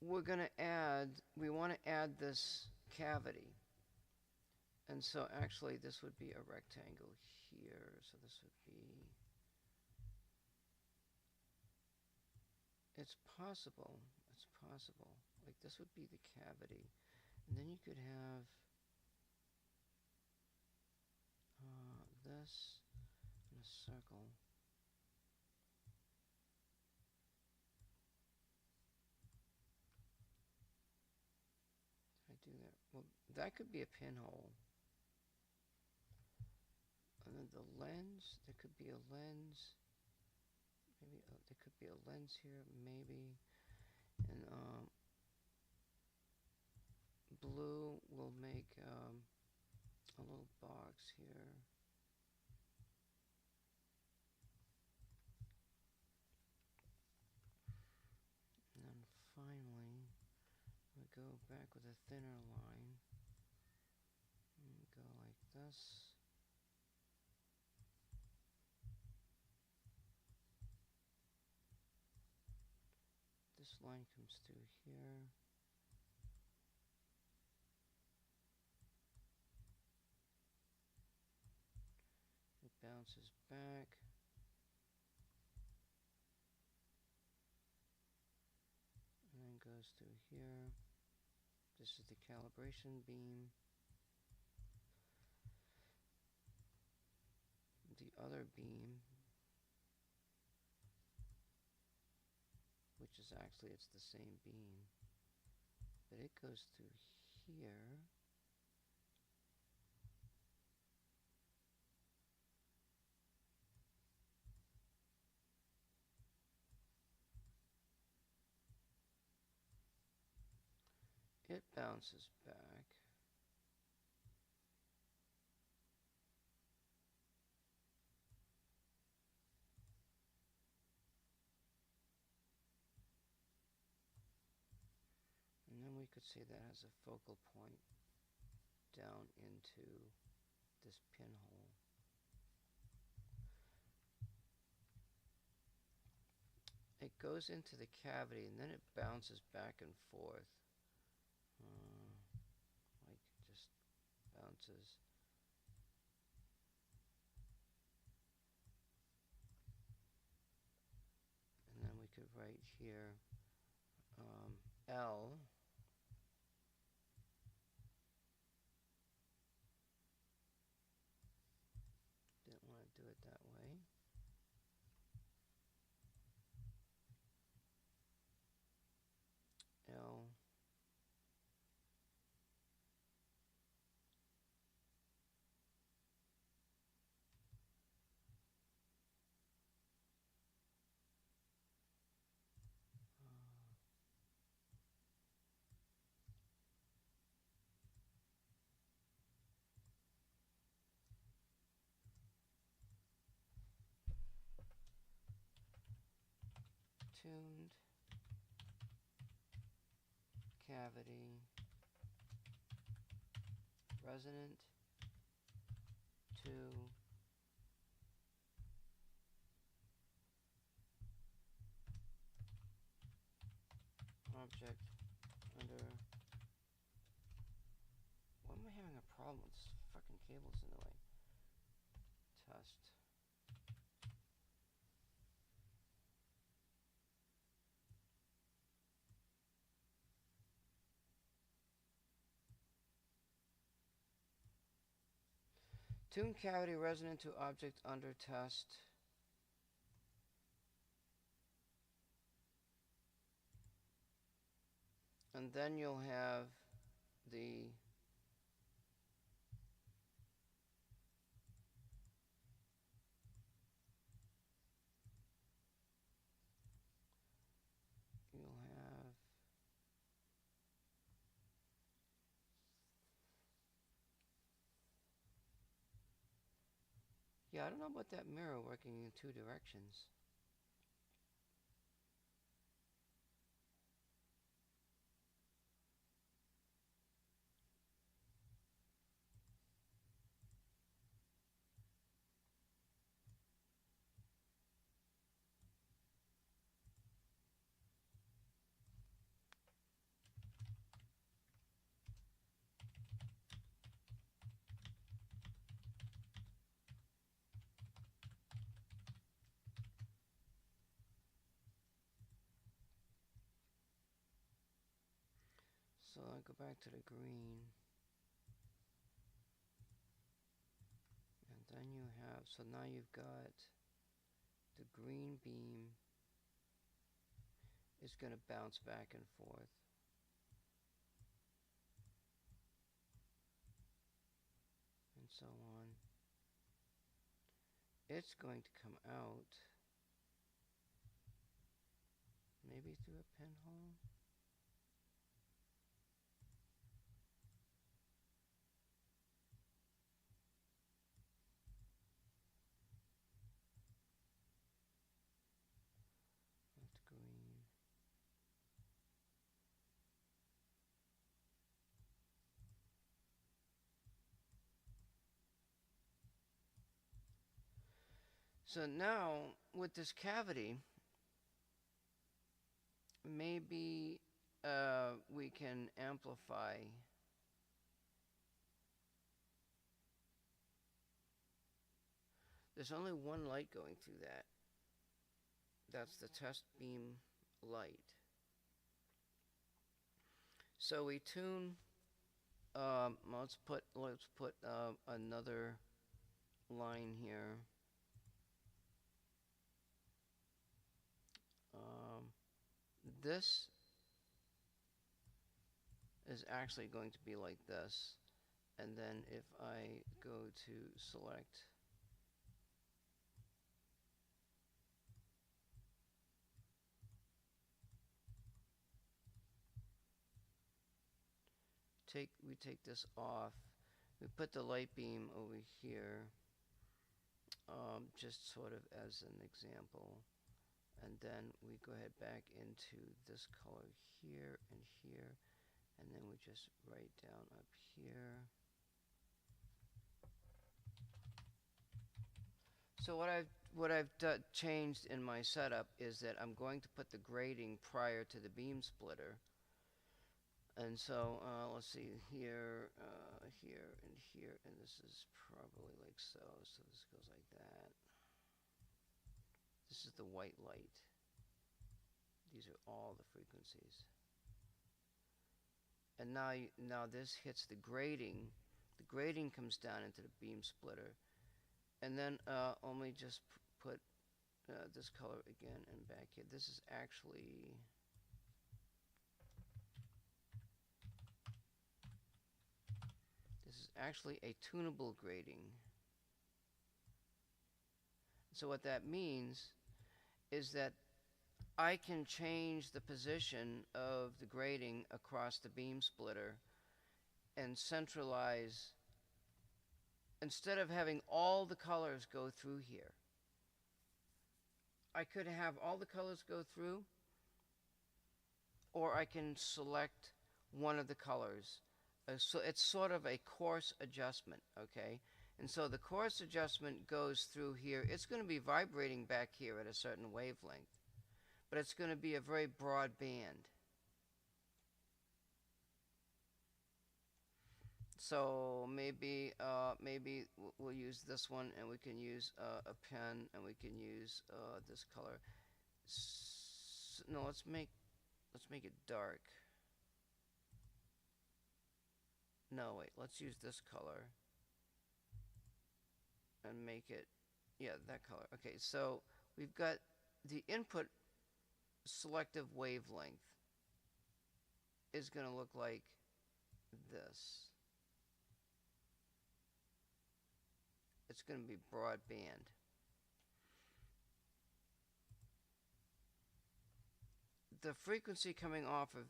we want to add this cavity. And so actually this would be a rectangle here. So this would be, it's possible. Like this would be the cavity. And then you could have this in a circle. I do that. Well, that could be a pinhole. And And then the lens, there could be a lens. Maybe there could be a lens here, maybe. And blue will make a little box here. And then finally, we go back with a thinner line. And go like this. This line comes through here. It bounces back. And then goes through here. This is the calibration beam. The other beam, which is actually, it's the same beam, but it goes through here. It bounces back. And then we could say that has a focal point down into this pinhole. It goes into the cavity and then it bounces back and forth. Like just bounces. And then we could write here L. Didn't want to do it that way. L. Tuned cavity resonant to object under. Why am I having a problem with this fucking cable's in the way? Test. Tune cavity resonant to object under test. And then you'll have the yeah, I don't know about that mirror working in two directions. So I'll go back to the green. And then you have, so now you've got the green beam is going to bounce back and forth. And so on. it's going to come out maybe through a pinhole. That's green. So now with this cavity, maybe we can amplify there's only one light going through that. That's the test beam light. So we tune let's put another line here. This is actually going to be like this, and then if I go to select we take this off, we put the light beam over here, just sort of as an example, and then we go ahead back into this color here and here, and then we just write down up here. So what I've changed in my setup is that I'm going to put the grading prior to the beam splitter. And so let's see here, here, and here, and this is probably like so. So this goes like that. This is the white light. These are all the frequencies. And now this hits the grading. The grading comes down into the beam splitter, and then only just put this color again and back here. This is actually a tunable grading. So what that means is that I can change the position of the grading across the beam splitter and centralize, instead of having all the colors go through here. I could have all the colors go through, or I can select one of the colors. So it's sort of a coarse adjustment, okay? And so the coarse adjustment goes through here. It's going to be vibrating back here at a certain wavelength, but it's going to be a very broad band. So maybe we'll use this one, and we can use a pen, and we can use this color. No, let's make it dark. No, wait, let's use this color and make it, yeah, that color. Okay, so we've got the input selective wavelength is going to look like this. It's going to be broadband. The frequency coming off of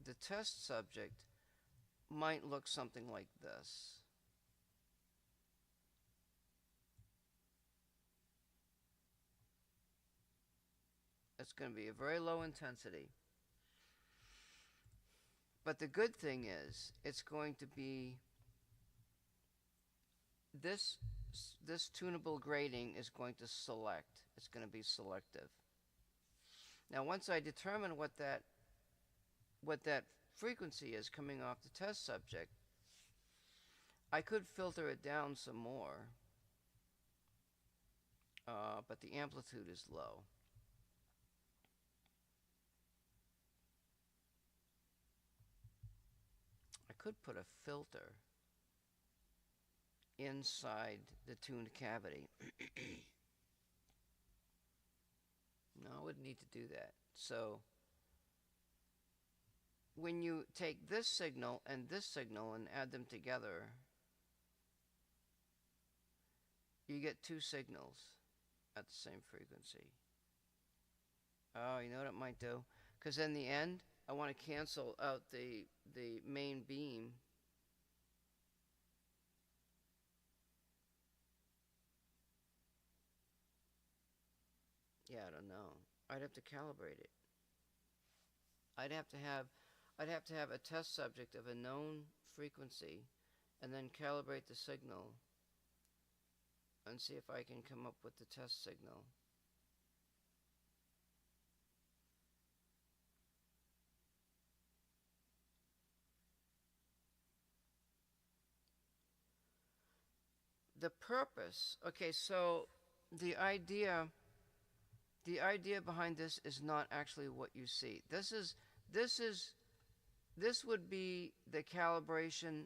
the test subject might look something like this. It's going to be a very low intensity. But the good thing is, it's going to be this tunable grading is going to select. It's going to be selective. Now, once I determine what that frequency is coming off the test subject, I could filter it down some more, but the amplitude is low. I could put a filter inside the tuned cavity. No, I wouldn't need to do that. So when you take this signal and add them together, you get two signals. at the same frequency. Oh, you know what it might do? Because in the end, I want to cancel out the main beam. Yeah, I don't know. I'd have to calibrate it. I'd have to have a test subject of a known frequency and then calibrate the signal and see if I can come up with the test signal. The purpose, okay, so the idea behind this is not actually what you see. This would be the calibration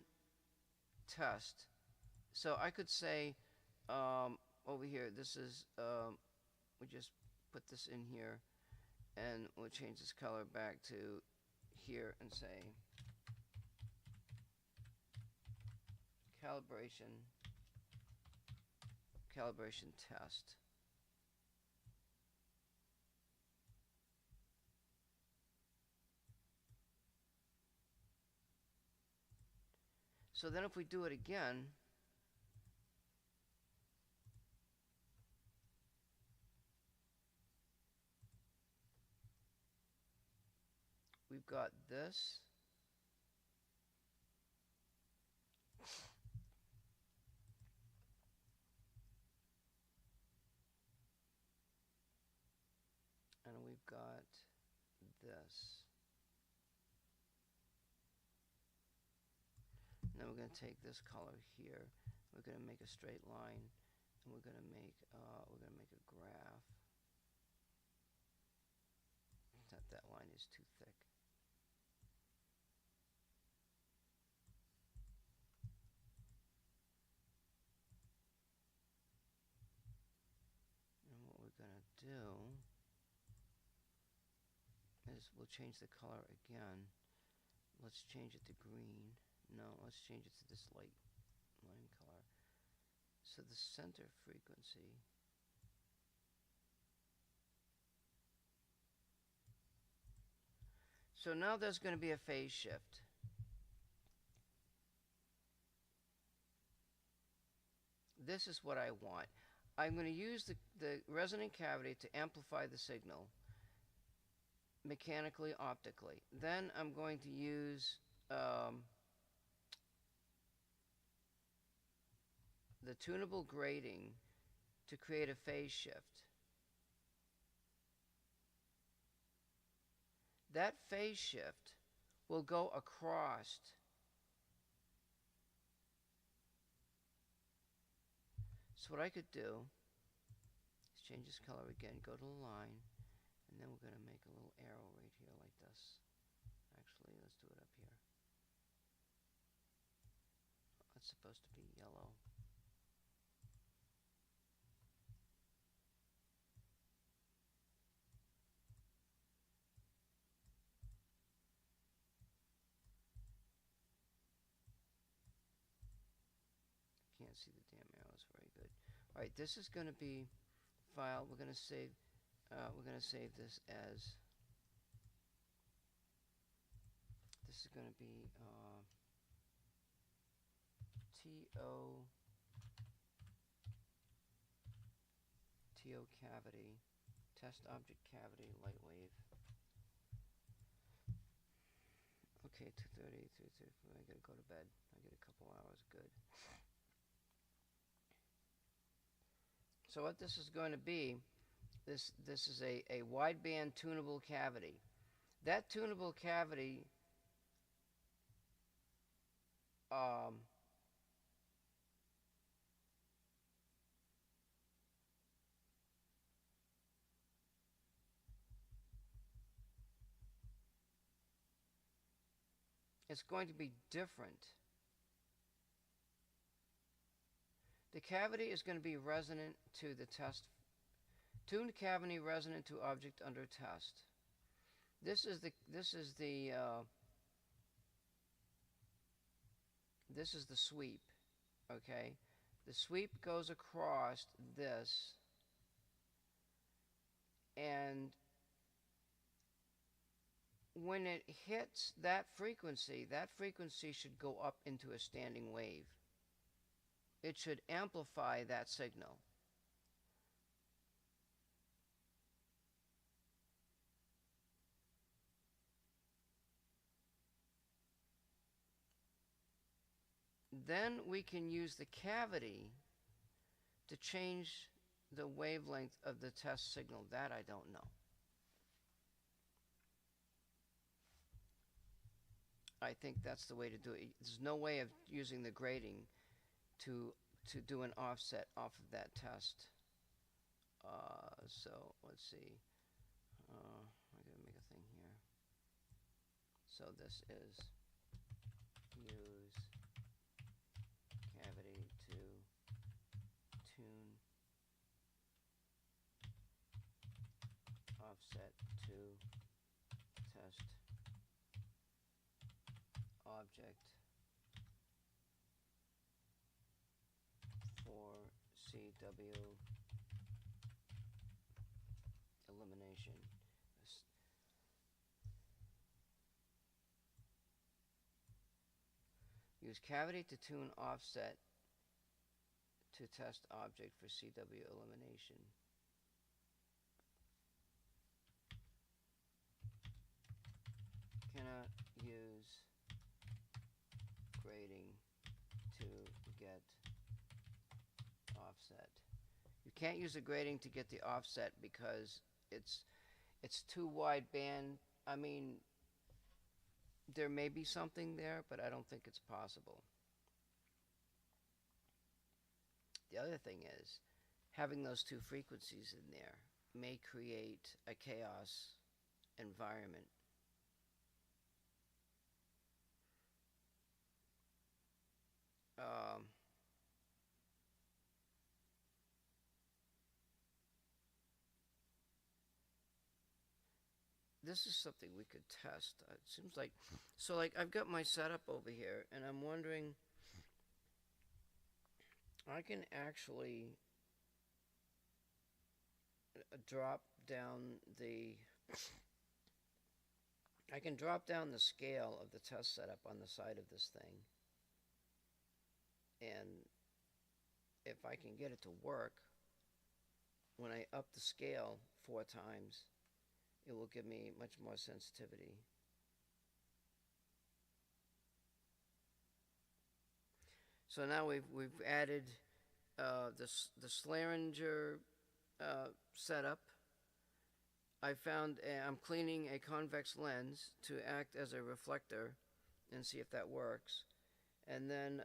test. So I could say over here, this is we just put this in here, and we'll change this color back to here and say calibration test. So then if we do it again, we've got this. And we've got this. Now we're going to take this color here. We're going to make a straight line, and we're going to make a graph. That line is too thick. And what we're going to do is we'll change the color again. Let's change it to green. No, let's change it to this light lime color. So the center frequency so now there's going to be a phase shift. This is what I want. I'm going to use the resonant cavity to amplify the signal mechanically, optically. Then I'm going to use the tunable grating to create a phase shift. That phase shift will go across. So what I could do is change this color again, go to the line, and then we're going to make a little arrow right here like this. Actually, let's do it up here. That's supposed to be yellow. Can't see the damn arrows very good. All right, this is going to be file. We're going to save this as this is going to be TO cavity, test object cavity, Lightwave. Okay, 2:30, 3:30. I gotta go to bed. I get a couple hours. Good. So what this is going to be, this is a wideband tunable cavity. That tunable cavity it's going to be different. The cavity is going to be resonant to the test. Tuned cavity resonant to object under test. This is the sweep. Okay, the sweep goes across this. And when it hits that frequency should go up into a standing wave. It should amplify that signal. Then we can use the cavity to change the wavelength of the test signal. That I don't know. I think that's the way to do it. There's no way of using the grating to do an offset off of that test. So let's see. I gotta make a thing here. So this is use cavity to tune offset to test object for CW elimination. Use cavity to tune offset to test object for CW elimination. Cannot use grading to get offset. You can't use a grading to get the offset because it's too wide band. I mean, there may be something there, but I don't think it's possible. The other thing is, having those two frequencies in there may create a chaos environment. This is something we could test. It seems like, so like I've got my setup over here, and I'm wondering, I can actually drop down the, I can drop down the scale of the test setup on the side of this thing. And if I can get it to work, when I up the scale 4 times, it will give me much more sensitivity. So now we've added the Slaringer setup. I found I'm cleaning a convex lens to act as a reflector and see if that works. And then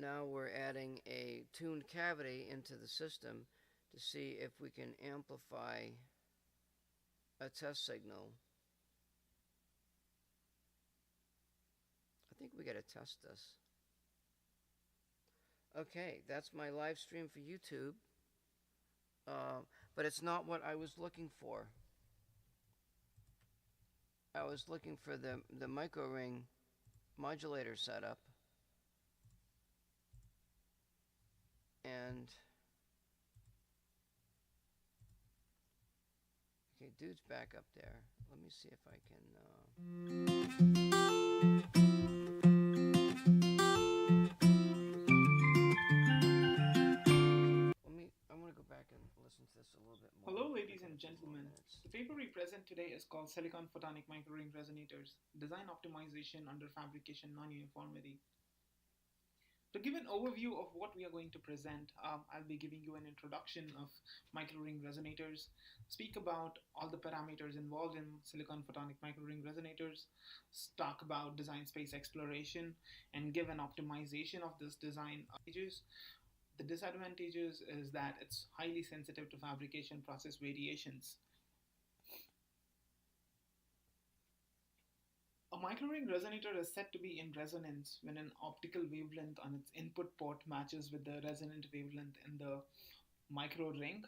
now we're adding a tuned cavity into the system to see if we can amplify a test signal. I think we got to test this. Okay, that's my live stream for YouTube. But it's not what I was looking for. I was looking for the micro ring modulator setup. And okay, dude's back up there. Let me see if I can. I'm going to go back and listen to this a little bit more. Hello, ladies and gentlemen. The paper we present today is called Silicon Photonic Microring Resonators, Design Optimization Under Fabrication Non-Uniformity. To give an overview of what we are going to present, I'll be giving you an introduction of microring resonators, speak about all the parameters involved in silicon photonic microring resonators, talk about design space exploration, and give an optimization of this design. The disadvantages is that it's highly sensitive to fabrication process variations. A microring resonator is said to be in resonance when an optical wavelength on its input port matches with the resonant wavelength in the micro ring,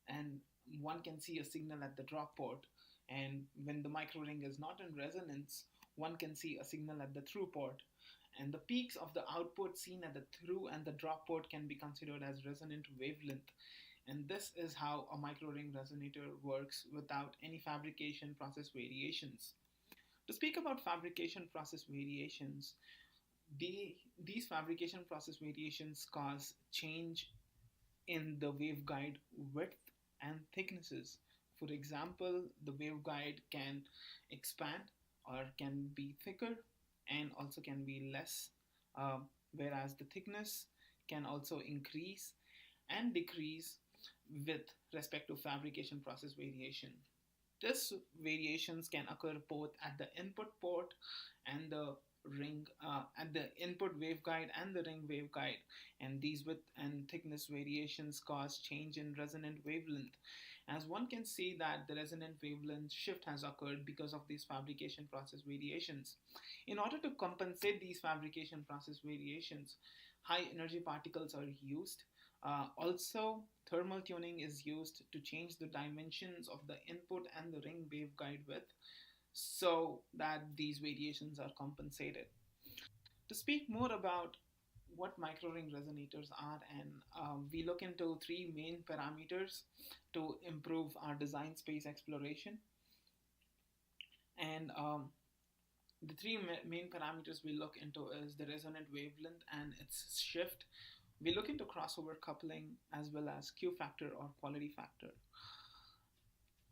and one can see a signal at the drop port. And when the micro ring is not in resonance, one can see a signal at the through port. And the peaks of the output seen at the through and the drop port can be considered as resonant wavelength. And this is how a microring resonator works without any fabrication process variations. To speak about fabrication process variations, these fabrication process variations cause change in the waveguide width and thicknesses. For example, the waveguide can expand or can be thicker and also can be less, uh, whereas the thickness can also increase and decrease with respect to fabrication process variation. This variations can occur both at the input port and the ring at the input waveguide and the ring waveguide, and these width and thickness variations cause change in resonant wavelength. As one can see that the resonant wavelength shift has occurred because of these fabrication process variations. In order to compensate these fabrication process variations, high energy particles are used. Also, thermal tuning is used to change the dimensions of the input and the ring waveguide width so that these variations are compensated. To speak more about what microring resonators are, and we look into three main parameters to improve our design space exploration. And the three main parameters we look into is the resonant wavelength and its shift. We look into crossover coupling as well as Q factor or quality factor.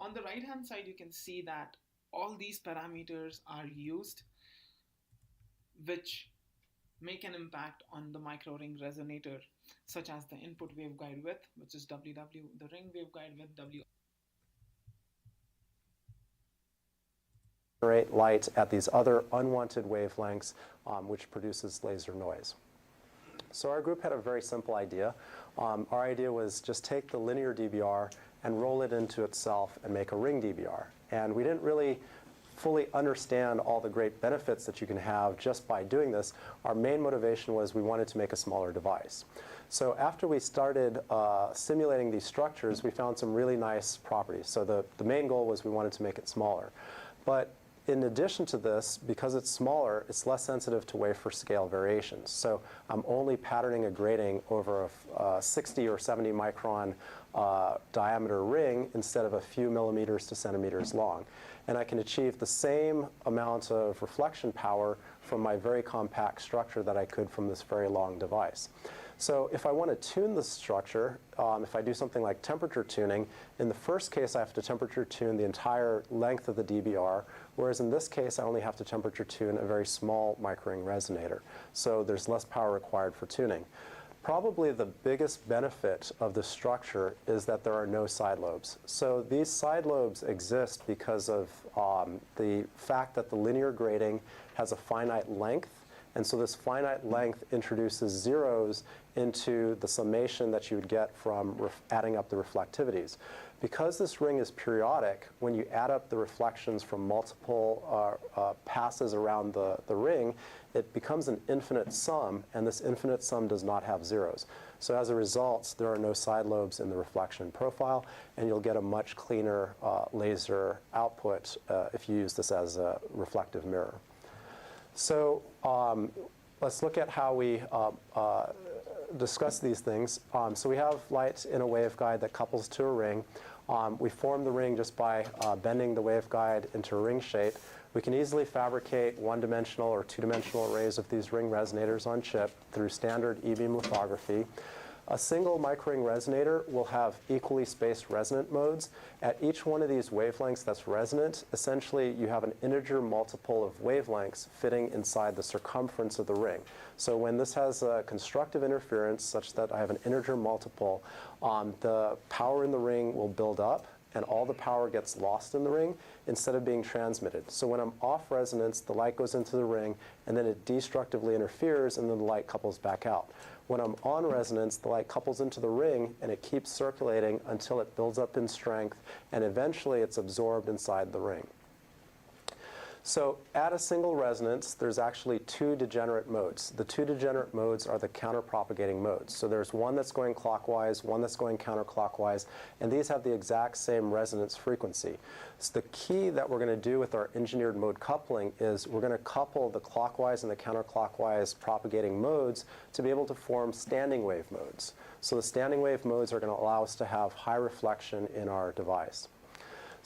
On the right hand side, you can see that all these parameters are used, which make an impact on the microring resonator, such as the input waveguide width, which is WW, the ring waveguide width, W. Generate light at these other unwanted wavelengths, which produces laser noise. So our group had a very simple idea. Our idea was just take the linear DBR and roll it into itself and make a ring DBR. And we didn't really fully understand all the great benefits that you can have just by doing this. Our main motivation was we wanted to make a smaller device. So after we started simulating these structures, we found some really nice properties. So the main goal was we wanted to make it smaller. But in addition to this, because it's smaller, it's less sensitive to wafer scale variations. So I'm only patterning a grating over a 60 or 70 micron diameter ring instead of a few millimeters to centimeters long. And I can achieve the same amount of reflection power from my very compact structure that I could from this very long device. So if I want to tune the structure, if I do something like temperature tuning, in the first case I have to temperature tune the entire length of the DBR, whereas in this case I only have to temperature tune a very small microring resonator. So there's less power required for tuning. Probably the biggest benefit of this structure is that there are no side lobes. So these side lobes exist because of the fact that the linear grating has a finite length. And so this finite length introduces zeros into the summation that you would get from adding up the reflectivities. Because this ring is periodic, when you add up the reflections from multiple passes around the ring, it becomes an infinite sum, and this infinite sum does not have zeros. So as a result, there are no side lobes in the reflection profile, and you'll get a much cleaner laser output if you use this as a reflective mirror. So let's look at how we discuss these things. So we have light in a waveguide that couples to a ring. We form the ring just by bending the waveguide into a ring shape. We can easily fabricate one-dimensional or two-dimensional arrays of these ring resonators on chip through standard e-beam lithography. A single microring resonator will have equally spaced resonant modes. At each one of these wavelengths that's resonant, essentially you have an integer multiple of wavelengths fitting inside the circumference of the ring. So when this has a constructive interference such that I have an integer multiple, the power in the ring will build up and all the power gets lost in the ring instead of being transmitted. So when I'm off resonance, the light goes into the ring and then it destructively interferes and then the light couples back out. When I'm on resonance, the light couples into the ring and it keeps circulating until it builds up in strength and eventually it's absorbed inside the ring. So at a single resonance, there's actually two degenerate modes. The two degenerate modes are the counterpropagating modes. So there's one that's going clockwise, one that's going counterclockwise, and these have the exact same resonance frequency. So the key that we're going to do with our engineered mode coupling is we're going to couple the clockwise and the counterclockwise propagating modes to be able to form standing wave modes. So the standing wave modes are going to allow us to have high reflection in our device.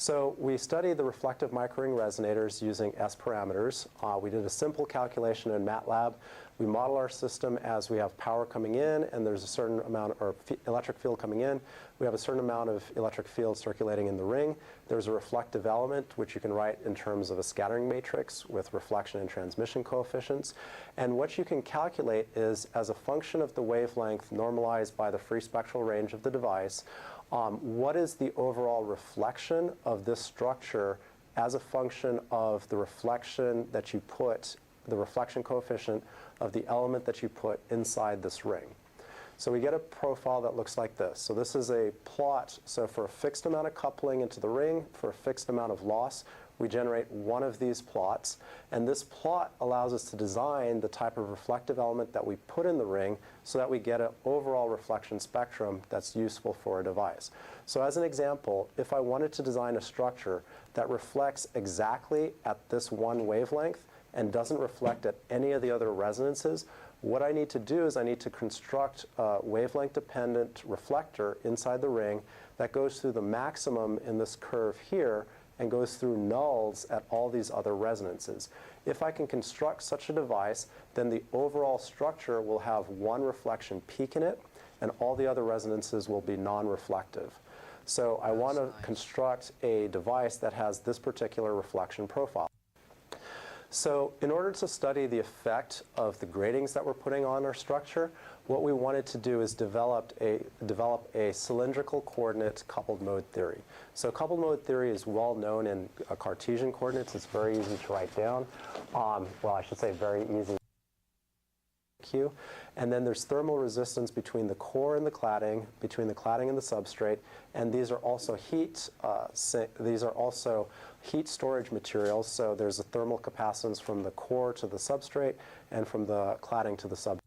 So we studied the reflective microring resonators using S parameters. We did a simple calculation in MATLAB. We model our system as we have power coming in, and there's a certain amount of electric field coming in. We have a certain amount of electric field circulating in the ring. There's a reflective element, which you can write in terms of a scattering matrix with reflection and transmission coefficients. And what you can calculate is, as a function of the wavelength normalized by the free spectral range of the device, what is the overall reflection of this structure as a function of the reflection that you put, the reflection coefficient of the element that you put inside this ring. So we get a profile that looks like this. So this is a plot. So for a fixed amount of coupling into the ring, for a fixed amount of loss, we generate one of these plots. And this plot allows us to design the type of reflective element that we put in the ring so that we get an overall reflection spectrum that's useful for a device. So as an example, if I wanted to design a structure that reflects exactly at this one wavelength and doesn't reflect at any of the other resonances, what I need to do is I need to construct a wavelength-dependent reflector inside the ring that goes through the maximum in this curve here and goes through nulls at all these other resonances. If I can construct such a device, then the overall structure will have one reflection peak in it, and all the other resonances will be non-reflective. So I want to construct a device that has this particular reflection profile. So in order to study the effect of the gratings that we're putting on our structure, what we wanted to do is develop a cylindrical coordinate coupled mode theory. So coupled mode theory is well known in Cartesian coordinates. It's very easy to write down. Well, I should say very easy. Q. And then there's thermal resistance between the core and the cladding, between the cladding and the substrate, and these are also heat storage materials. So there's a thermal capacitance from the core to the substrate and from the cladding to the substrate.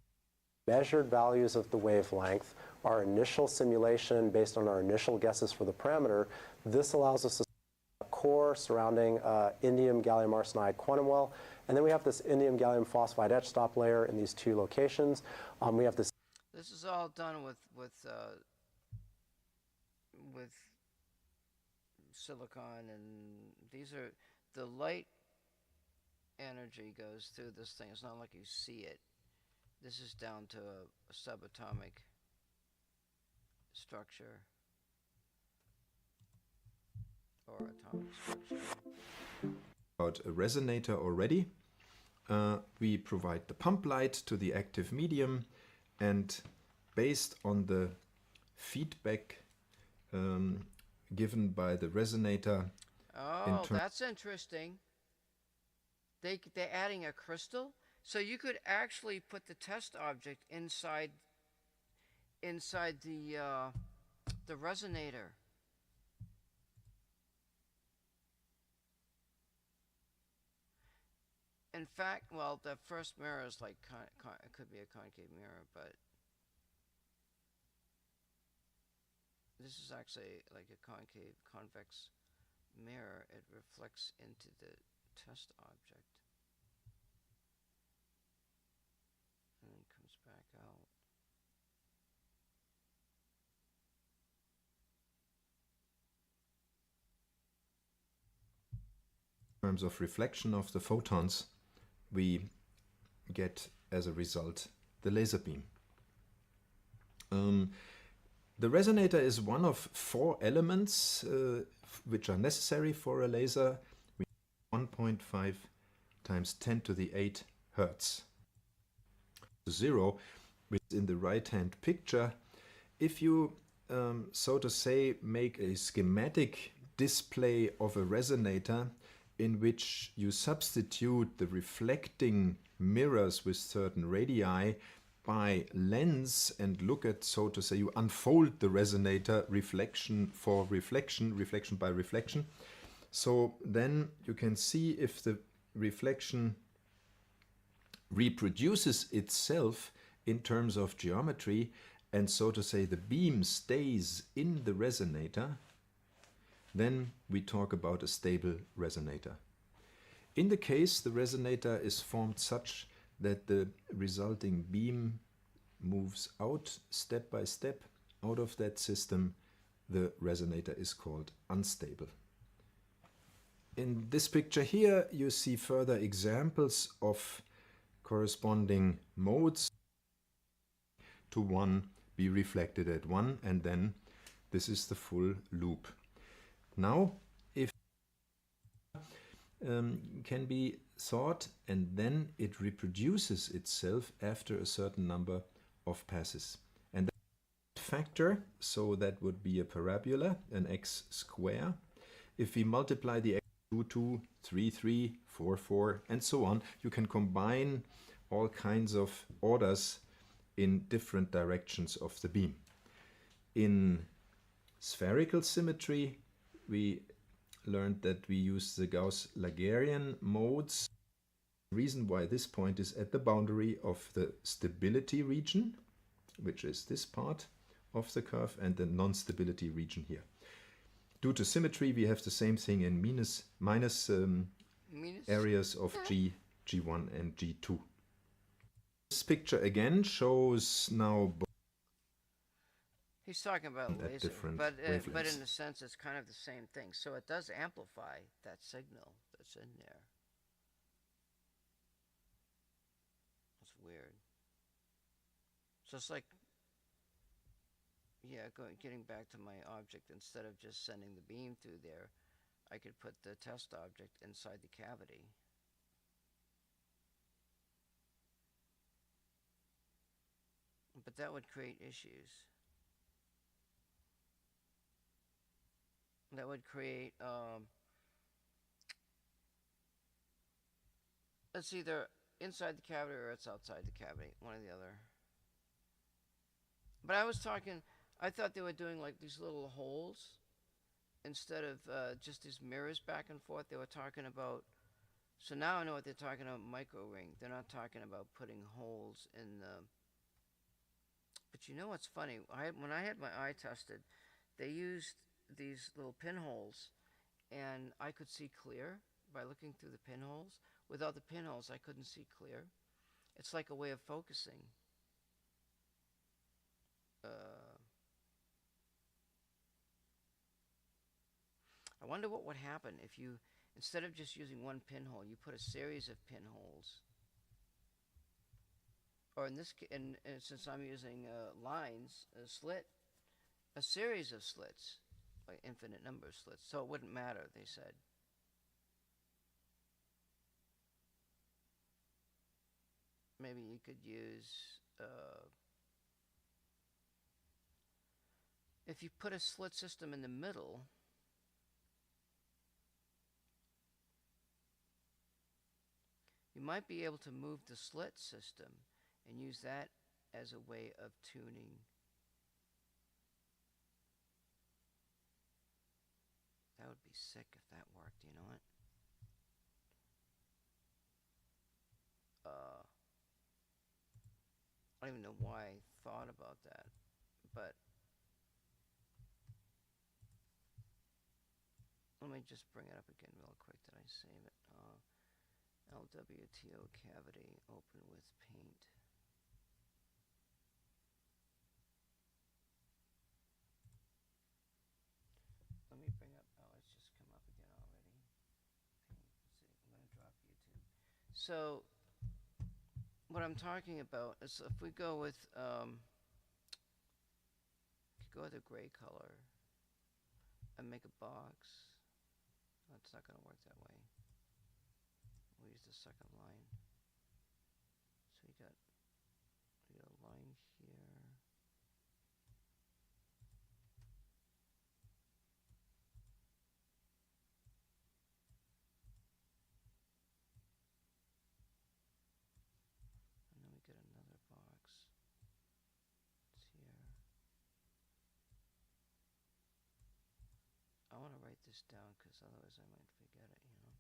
Measured values of the wavelength, our initial simulation based on our initial guesses for the parameter, this allows us to core surrounding indium gallium arsenide quantum well. And then we have this indium gallium phosphide etch stop layer in these two locations. We have this. This is all done with silicon, and these are the light energy goes through this thing. It's not like you see it. This is down to a subatomic structure or atomic structure. About a resonator already. We provide the pump light to the active medium, and based on the feedback given by the resonator. Oh, that's interesting. They're adding a crystal, so you could actually put the test object inside the resonator. In fact, well, the first mirror is like it could be a concave mirror, but this is actually like a concave convex mirror. It reflects into the test object and then comes back out. In terms of reflection of the photons, we get as a result the laser beam. The resonator is one of 4 elements which are necessary for a laser. We 1.5 times 10 to the 8 hertz. 0, which is in the right-hand picture. If you, so to say, make a schematic display of a resonator in which you substitute the reflecting mirrors with certain radii by lens and look at, so to say, you unfold the resonator reflection for reflection, reflection by reflection. So then you can see if the reflection reproduces itself in terms of geometry, and so to say the beam stays in the resonator, then we talk about a stable resonator. In the case the resonator is formed such that the resulting beam moves out step by step out of that system, the resonator is called unstable. In this picture here you see further examples of corresponding modes to one be reflected at one, and then this is the full loop. Now if can be thought, and then it reproduces itself after a certain number of passes. And that factor, so that would be a parabola, an x square. If we multiply the x 2, 2, 3, 3, 4, 4, and so on, you can combine all kinds of orders in different directions of the beam. In spherical symmetry, we learned that we use the Gauss-Lagrangian modes. The reason why this point is at the boundary of the stability region, which is this part of the curve, and the non-stability region here. Due to symmetry, we have the same thing in minus areas of G, G1 and G2. This picture again shows now He's talking about at laser, different but wavelengths. in a sense it's kind of the same thing. So it does amplify that signal that's in there. That's weird. So it's like, yeah, getting back to my object, instead of just sending the beam through there, I could put the test object inside the cavity. But that would create issues. That would create, it's either inside the cavity or it's outside the cavity, one or the other. But I thought they were doing like these little holes instead of just these mirrors back and forth. They were talking about, so now I know what they're talking about, micro ring. They're not talking about putting holes in the, but you know what's funny? When I had my eye tested, they used these little pinholes, and I could see clear by looking through the pinholes. Without the pinholes, I couldn't see clear. It's like a way of focusing. I wonder what would happen if you, instead of just using one pinhole, you put a series of pinholes. Or in this, and since I'm using lines, a series of slits, like infinite number of slits, so it wouldn't matter, they said. Maybe you could use, if you put a slit system in the middle, you might be able to move the slit system and use that as a way of tuning. That would be sick if that worked, you know what? I don't even know why I thought about that, but let me just bring it up again real quick. Did I save it? LWTO cavity, open with paint. Let me bring up, oh, it's just come up again already. Paint, see, I'm gonna drop YouTube. So, what I'm talking about is if we go with, go with a gray color and make a box. That's not gonna work that way. We'll use the second line. So we got a line here. And then we get another box. It's here. I want to write this down because otherwise I might forget it, you know.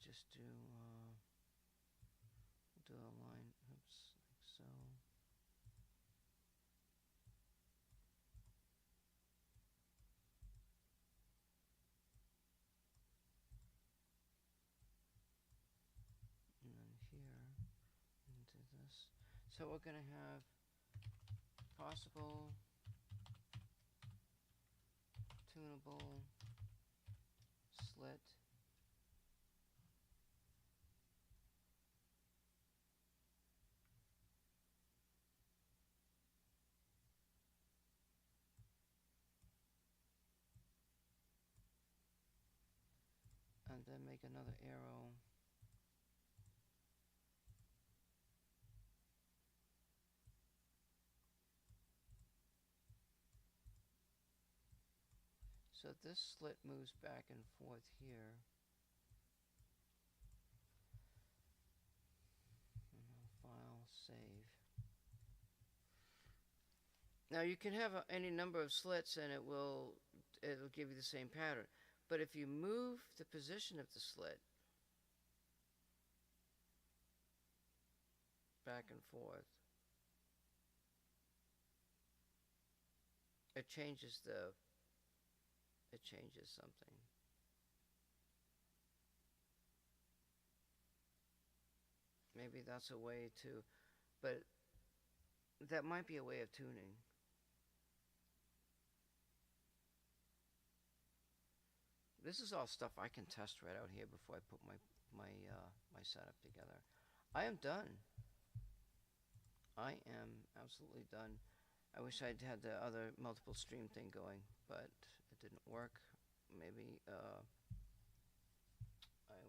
just do, do a line, oops, like so. And then here, into this. So we're gonna have possible, tunable, slit, and then make another arrow. So this slit moves back and forth here. File, save. Now you can have any number of slits and it'll give you the same pattern. But if you move the position of the slit back and forth, it changes something. Maybe that's a way to, but that might be a way of tuning. This is all stuff I can test right out here before I put my setup together. I am done. I am absolutely done. I wish I'd had the other multiple stream thing going, but it didn't work. Maybe I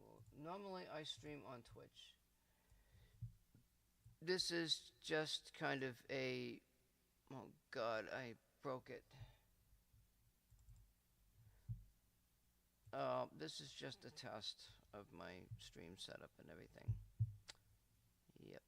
will. Normally I stream on Twitch. This is just kind of a, oh God, I broke it. This is just a test of my stream setup and everything. Yep.